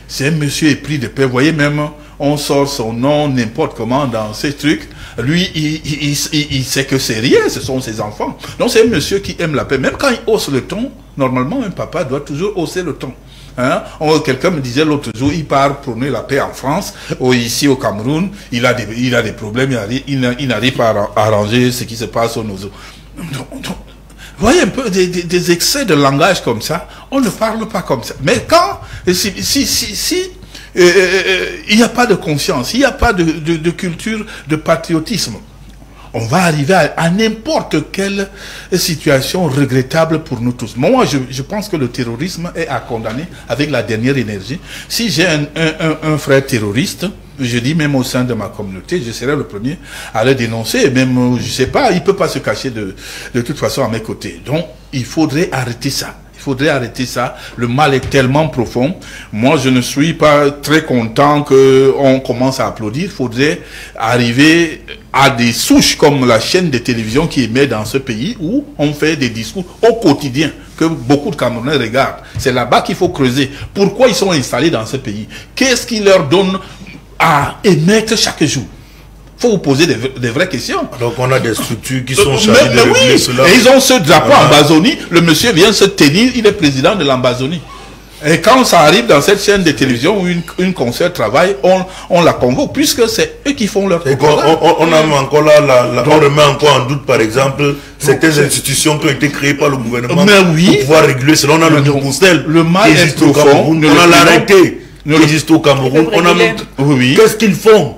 S2: C'est un monsieur épris de paix. Vous voyez, même, on sort son nom n'importe comment dans ces trucs. Lui, il sait que c'est rien, ce sont ses enfants. Donc c'est un monsieur qui aime la paix. Même quand il hausse le ton, normalement, un papa doit toujours hausser le ton. Hein? Quelqu'un me disait l'autre jour, il part prôner la paix en France, ou ici au Cameroun, il a des problèmes, il n'arrive pas à arranger ce qui se passe au Nozo. Vous voyez un peu des excès de langage comme ça, on ne parle pas comme ça. Mais quand, il n'y a pas de conscience, il n'y a pas de culture de patriotisme, on va arriver à n'importe quelle situation regrettable pour nous tous. Moi, je pense que le terrorisme est à condamner avec la dernière énergie. Si j'ai un frère terroriste, je dis même au sein de ma communauté, je serai le premier à le dénoncer. Et même, je sais pas, il ne peut pas se cacher de toute façon à mes côtés. Donc, il faudrait arrêter ça. Il faudrait arrêter ça. Le mal est tellement profond. Moi, je ne suis pas très content qu'on commence à applaudir. Il faudrait arriver à des souches comme la chaîne de télévision qui émet dans ce pays, où on fait des discours au quotidien que beaucoup de Camerounais regardent. C'est là-bas qu'il faut creuser. Pourquoi ils sont installés dans ce pays? Qu'est-ce qui leur donne à émettre chaque jour? Il faut vous poser des vraies questions.
S3: Donc on a des structures qui sont chargées de régler cela.
S2: Et ils ont ce drapeau en Amazonie. Le monsieur vient se tenir, il est président de l'Amazonie. Et quand ça arrive dans cette chaîne de télévision où une concert travaille, on la convoque, puisque c'est eux qui font leur propagande.
S3: On a encore là, on remet encore en doute, par exemple, certaines institutions qui ont été créées par le gouvernement pour pouvoir réguler cela. On a le Monstel
S2: le mal est profond.
S3: On a l'arrêté qui existe au Cameroun. On a qu'est-ce qu'ils font?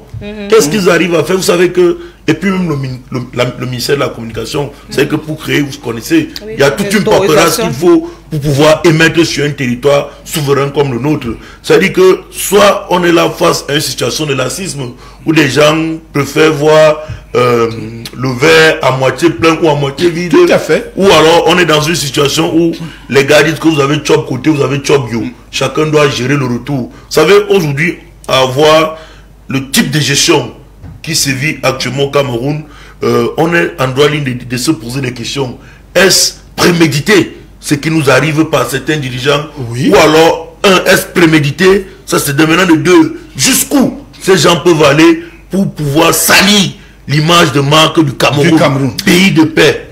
S3: Qu'est-ce qu'ils arrivent à faire? Vous savez que, et puis même le ministère de la Communication, c'est que pour créer, vous connaissez, il y a toute une paperasse qu'il faut pour pouvoir émettre sur un territoire souverain comme le nôtre. C'est-à-dire que soit on est là face à une situation de lacisme, où des gens préfèrent voir le verre à moitié plein ou à moitié vide.
S2: Tout à fait.
S3: Ou alors on est dans une situation où les gars disent que vous avez chop côté, vous avez chop yo. Chacun doit gérer le retour. Vous savez, aujourd'hui, avoir le type de gestion qui se vit actuellement au Cameroun, on est en droit ligne de se poser des questions. Est-ce prémédité ce qui nous arrive par certains dirigeants?
S2: Oui.
S3: Ou alors, est-ce prémédité? Ça c'est devenant de 2. Jusqu'où ces gens peuvent aller pour pouvoir salir l'image de marque du Cameroun, pays de paix.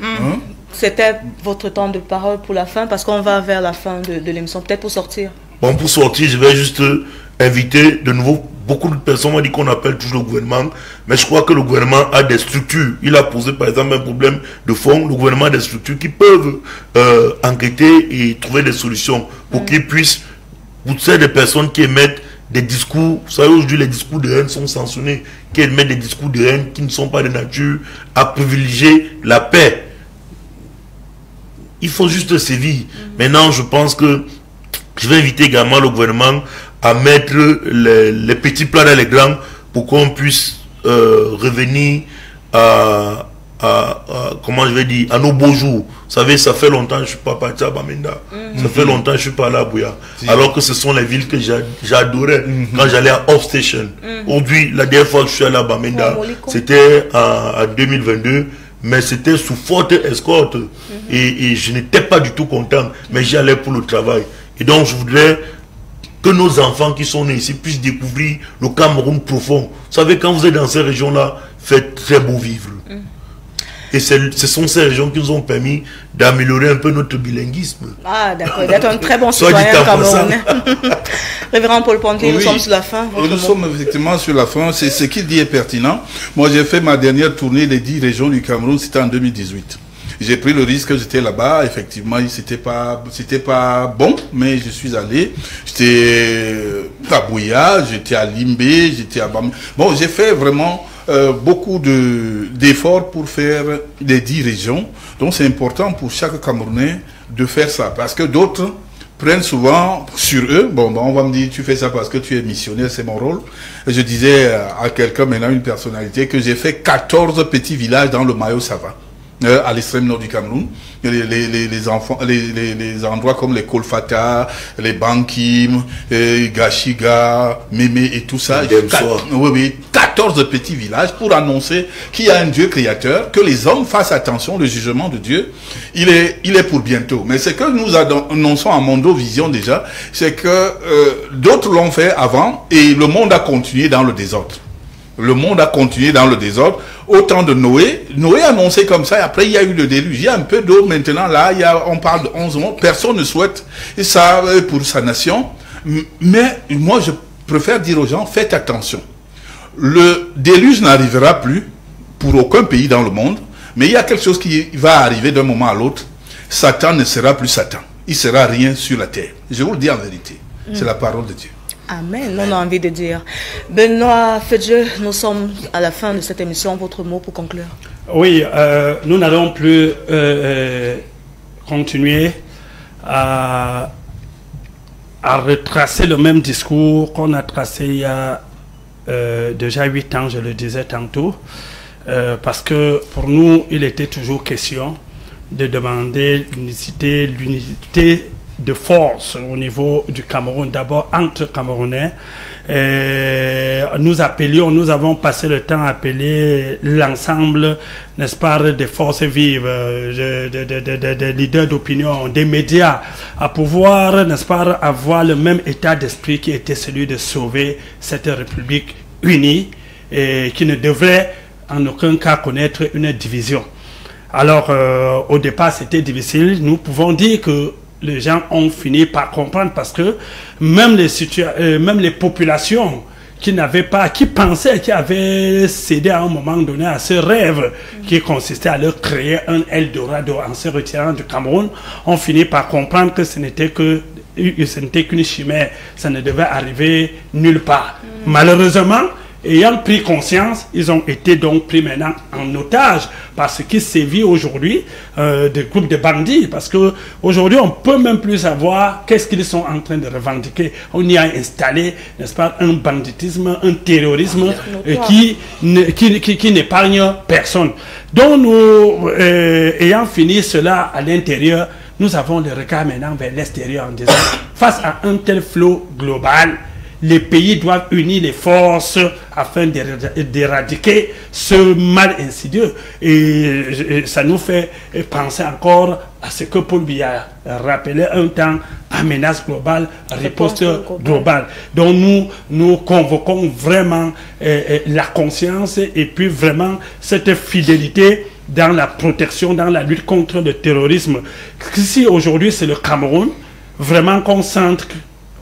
S1: C'était votre temps de parole pour la fin, parce qu'on va vers la fin de l'émission, peut-être pour sortir.
S3: Bon, pour sortir, je vais juste inviter de nouveau. Beaucoup de personnes m'ont dit qu'on appelle toujours le gouvernement, mais je crois que le gouvernement a des structures. Il a posé par exemple un problème de fond. Le gouvernement a des structures qui peuvent enquêter et trouver des solutions pour qu'ils puissent, vous savez, des personnes qui émettent des discours, vous savez, aujourd'hui les discours de haine sont sanctionnés, qui émettent des discours de haine qui ne sont pas de nature à privilégier la paix. Il faut juste sévir. Maintenant, je pense que je vais inviter également le gouvernement à mettre les petits plats dans les grands pour qu'on puisse revenir à comment je vais dire, à nos beaux jours. Vous savez, ça fait longtemps que je ne suis pas parti à Bamenda. Ça fait longtemps que je ne suis pas allé à Bouya. Alors que ce sont les villes que j'adorais quand j'allais à Off Station. Aujourd'hui, la dernière fois que je suis allé à Bamenda, c'était en 2022. Mais c'était sous forte escorte. Et je n'étais pas du tout content. Mais j'y allais pour le travail. Et donc, je voudrais que nos enfants qui sont nés ici puissent découvrir le Cameroun profond. Vous savez, quand vous êtes dans ces régions-là, faites très beau vivre. Et ce sont ces régions qui nous ont permis d'améliorer un peu notre bilinguisme.
S1: Ah, d'accord. D'être un très bon citoyen camerounais. Révérend Paul Ponty, nous sommes sur la fin.
S2: Nous sommes effectivement sur la fin. C'est ce qu'il dit est pertinent. Moi, j'ai fait ma dernière tournée des 10 régions du Cameroun, c'était en 2018. J'ai pris le risque, j'étais là-bas, effectivement, c'était pas bon, mais je suis allé. J'étais à Bouya, j'étais à Limbé, j'étais à Bam. Bon, j'ai fait vraiment beaucoup d'efforts pour faire les 10 régions. Donc c'est important pour chaque Camerounais de faire ça, parce que d'autres prennent souvent sur eux, bon, on va me dire, tu fais ça parce que tu es missionnaire, c'est mon rôle. Et je disais à quelqu'un, maintenant une personnalité, que j'ai fait 14 petits villages dans le Mayo-Sava, à l'extrême nord du Cameroun. Les enfants, les endroits comme les Kolfata, les Bankim, Gashiga, Mémé et tout ça. Oui, 14 petits villages pour annoncer qu'il y a un Dieu créateur, que les hommes fassent attention, le jugement de Dieu, il est pour bientôt. Mais ce que nous annonçons à Mondo Vision déjà, c'est que d'autres l'ont fait avant et le monde a continué dans le désordre. Le monde a continué dans le désordre. Au temps de Noé, Noé a annoncé comme ça, et après il y a eu le déluge. Il y a un peu d'eau maintenant, là, on parle de 11 mois, personne ne souhaite ça pour sa nation. Mais moi, je préfère dire aux gens, faites attention. Le déluge n'arrivera plus pour aucun pays dans le monde, mais il y a quelque chose qui va arriver d'un moment à l'autre. Satan ne sera plus Satan. Il ne sera rien sur la terre. Je vous le dis en vérité. C'est la parole de Dieu.
S1: Amen, on a envie de dire. Benoît Fedje, nous sommes à la fin de cette émission. Votre mot pour conclure?
S5: Oui, nous n'allons plus continuer à retracer le même discours qu'on a tracé il y a déjà 8 ans, je le disais tantôt, parce que pour nous, il était toujours question de demander l'unité de force au niveau du Cameroun, d'abord entre Camerounais. Nous avons passé le temps à appeler l'ensemble, n'est-ce pas, des forces vives, des leaders d'opinion, des médias, à pouvoir, n'est-ce pas, avoir le même état d'esprit qui était celui de sauver cette République unie et qui ne devrait en aucun cas connaître une division. Alors, au départ, c'était difficile. Nous pouvons dire que les gens ont fini par comprendre parce que même les populations qui n'avaient pas, qui pensaient, qui avaient cédé à un moment donné à ce rêve qui consistait à leur créer un Eldorado en se retirant du Cameroun, ont fini par comprendre que ce n'était qu'une chimère, ça ne devait arriver nulle part. Malheureusement, ayant pris conscience, ils ont été donc pris maintenant en otage par ce qui sévit aujourd'hui des groupes de bandits. Parce que aujourd'hui, on ne peut même plus savoir qu'est-ce qu'ils sont en train de revendiquer. On y a installé, n'est-ce pas, un banditisme, un terrorisme qui n'épargne personne. Donc nous, ayant fini cela à l'intérieur, nous avons le regard maintenant vers l'extérieur en disant, face à un tel flot global, les pays doivent unir les forces afin d'éradiquer ce mal insidieux. Et ça nous fait penser encore à ce que Paul Biya rappelait un temps, à menace globale, riposte globale. Donc nous convoquons vraiment la conscience et puis vraiment cette fidélité dans la protection, dans la lutte contre le terrorisme. Si aujourd'hui c'est le Cameroun, vraiment qu'on centre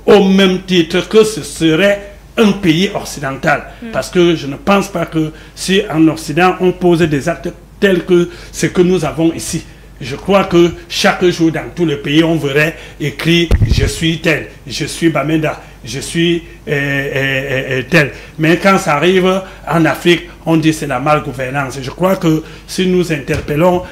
S5: au même titre que ce serait un pays occidental. Parce que je ne pense pas que si en Occident on pose des actes tels que ce que nous avons ici, je crois que chaque jour dans tout le pays on verrait écrit « je suis tel »,« je suis Bamenda »,« je suis tel ». Mais quand ça arrive en Afrique, on dit c'est la malgouvernance. Je crois que si nous interpellons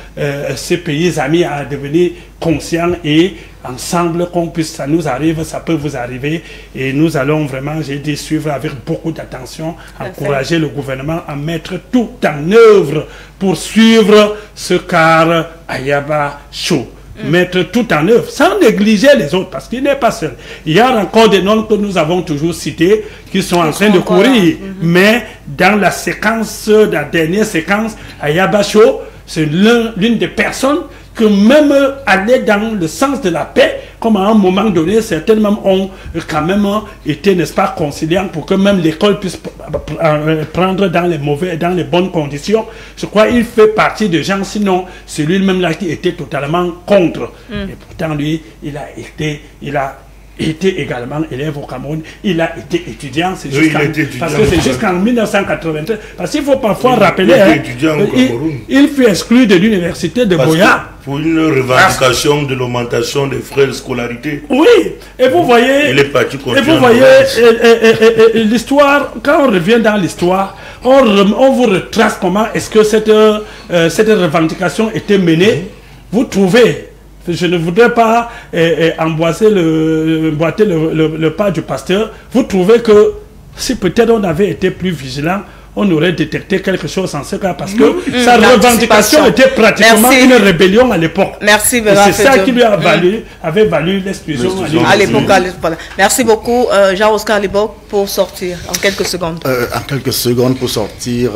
S5: ces pays amis à devenir conscients et ensemble qu'on puisse, ça nous arrive, ça peut vous arriver, et nous allons vraiment, j'ai dit, suivre avec beaucoup d'attention, encourager le gouvernement à mettre tout en œuvre pour suivre ce quart Ayaba Show. Mettre tout en œuvre, sans négliger les autres, parce qu'il n'est pas seul. Il y a encore des noms que nous avons toujours cités, qui sont en train de courir, mais dans la séquence, la dernière séquence, Ayaba Show, c'est l'une des personnes que même aller dans le sens de la paix, comme à un moment donné, certains même ont quand même été, n'est-ce pas, conciliants pour que même l'école puisse prendre dans les bonnes conditions. Je crois qu'il fait partie des gens, sinon c'est lui-même là qui était totalement contre. Et pourtant lui, il a été également élève au Cameroun, il a été étudiant, c'est parce que c'est jusqu'en 1993. Parce qu'il faut parfois rappeler, il fut exclu de l'université de Boya.
S3: Pour une revendication de l'augmentation des frais de scolarité.
S5: Oui, et vous voyez, l'histoire, quand on revient dans l'histoire, on vous retrace comment est-ce que cette revendication était menée. Vous trouvez je ne voudrais pas emboîter le pas du pasteur. Vous trouvez que si peut-être on avait été plus vigilant, on aurait détecté quelque chose en ce cas, parce que sa revendication était pratiquement une rébellion à l'époque.
S1: Merci,
S5: c'est ça qui lui avait valu l'exclusion
S1: à l'époque. Merci beaucoup, Jean-Oscar Liboc, pour sortir en quelques secondes.
S4: En quelques secondes pour sortir,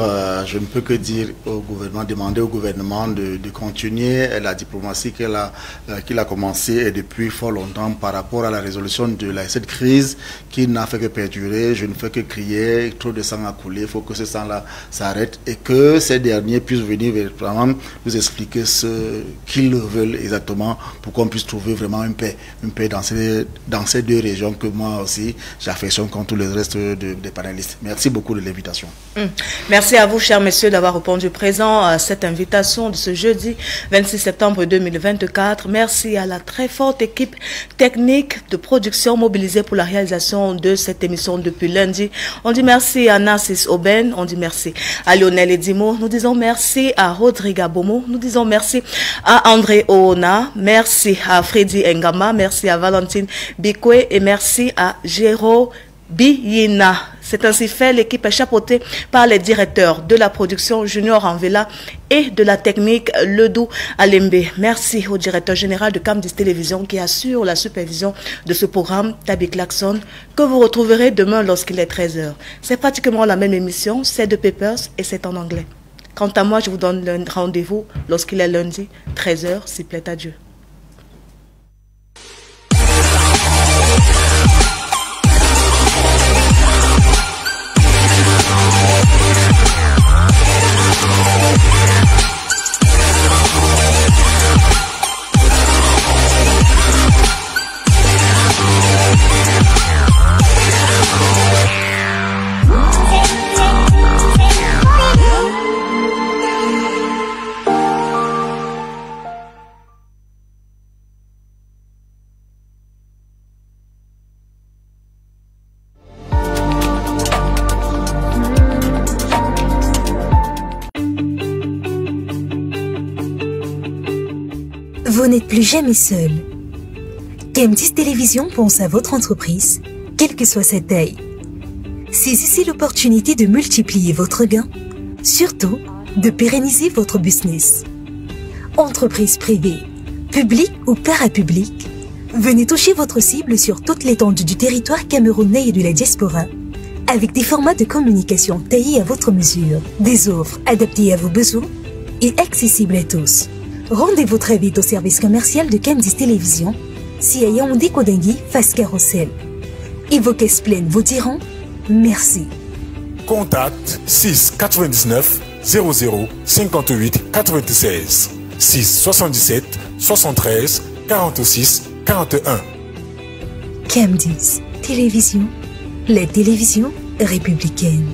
S4: je ne peux que dire au gouvernement, demander au gouvernement de continuer la diplomatie qu'il a commencé et depuis fort longtemps par rapport à la résolution de cette crise qui n'a fait que perdurer. Je ne fais que crier, trop de sang a coulé, il faut que ce sang-là s'arrête et que ces derniers puissent venir vraiment nous expliquer ce qu'ils veulent exactement pour qu'on puisse trouver vraiment une paix dans ces deux régions que moi aussi j'affectionne comme tous les restes des panélistes. Merci beaucoup de l'invitation.
S1: Merci à vous, chers messieurs, d'avoir répondu présent à cette invitation de ce jeudi 26 septembre 2024. Merci à la très forte équipe technique de production mobilisée pour la réalisation de cette émission depuis lundi. On dit merci à Narcisse Aubaine, on dit merci à Lionel Edimo, nous disons merci à Rodrigue Bomo, nous disons merci à André Oona, merci à Freddy Ngama, merci à Valentine Bikwe et merci à Géraud Biyina. C'est ainsi fait, l'équipe est chapeautée par les directeurs de la production Junior Anvela et de la technique Ledou Alembe. Merci au directeur général de Camdis Télévision qui assure la supervision de ce programme, Tabi Klaxon, que vous retrouverez demain lorsqu'il est 13h. C'est pratiquement la même émission, c'est de Papers et c'est en anglais. Quant à moi, je vous donne rendez-vous lorsqu'il est lundi, 13h, s'il plaît à Dieu.
S6: Vous n'êtes plus jamais seul. Camdis Télévision pense à votre entreprise, quelle que soit sa taille. Saisissez l'opportunité de multiplier votre gain, surtout de pérenniser votre business. Entreprise privée, publique ou parapublique, venez toucher votre cible sur toute l'étendue du territoire camerounais et de la diaspora, avec des formats de communication taillés à votre mesure, des offres adaptées à vos besoins et accessibles à tous. Rendez-vous très vite au service commercial de Camdis Télévision, si à Yaoundé Kodangui, face Carrousel. Et vos caisses pleines vous diront merci.
S7: Contact 6 99 00 58 96 6 77 73 46 41.
S6: Camdis Télévision, la télévision républicaine.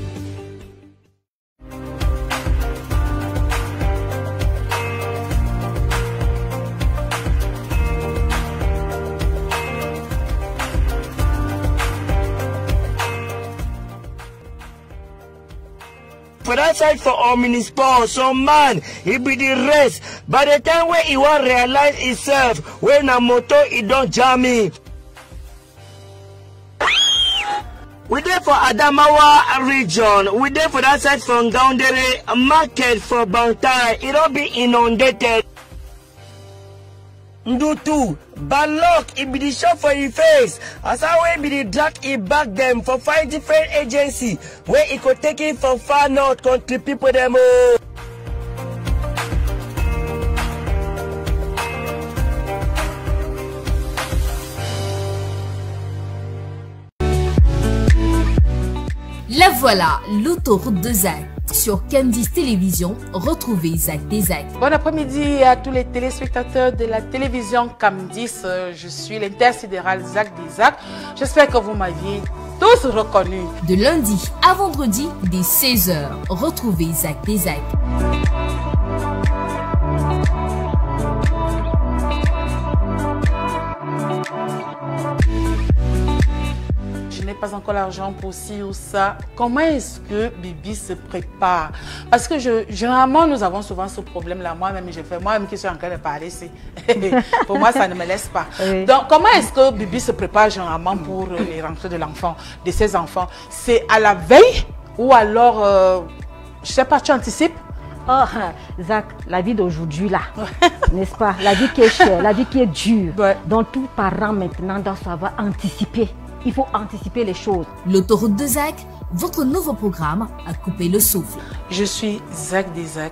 S8: For that side for omnisport, some man, he be the rest. By the time when he won't realize himself, when a motor he don't jam me. We there for Adamawa region. We there for that side from Gaundere market for Bantai. It don't be inundated. Ndutu, bad luck, it be the shot for your face. As I will be the drag it back them for 5 different agencies where it could take it from far north country people them.
S9: La voilà, l'autoroute de Zach. Sur Camdis Télévision, retrouvez Zach des Zach.
S10: Bon après-midi à tous les téléspectateurs de la télévision Camdis. Je suis l'intersidéral Zach des Zach. J'espère que vous m'aviez tous reconnus.
S9: De lundi à vendredi, dès 16h, retrouvez Zach des Zach.
S10: Je n'ai pas pas encore l'argent pour ci ou ça. Comment est-ce que Bibi se prépare? Parce que généralement, nous avons souvent ce problème-là. Moi-même, moi-même qui suis en train de parler, pour moi, ça ne me laisse pas. Oui. Donc, comment est-ce que Bibi se prépare généralement pour les rentrées de l'enfant, de ses enfants? C'est à la veille ou alors, je sais pas, tu anticipes?
S11: Oh, Zach, la vie d'aujourd'hui là, n'est-ce pas? La vie qui est chère, la vie qui est dure. Ouais. Donc tout parent maintenant doit savoir anticiper. Il faut anticiper les choses.
S9: L'autoroute de Zach, votre nouveau programme a coupé le souffle.
S10: Je suis Zach des Zach.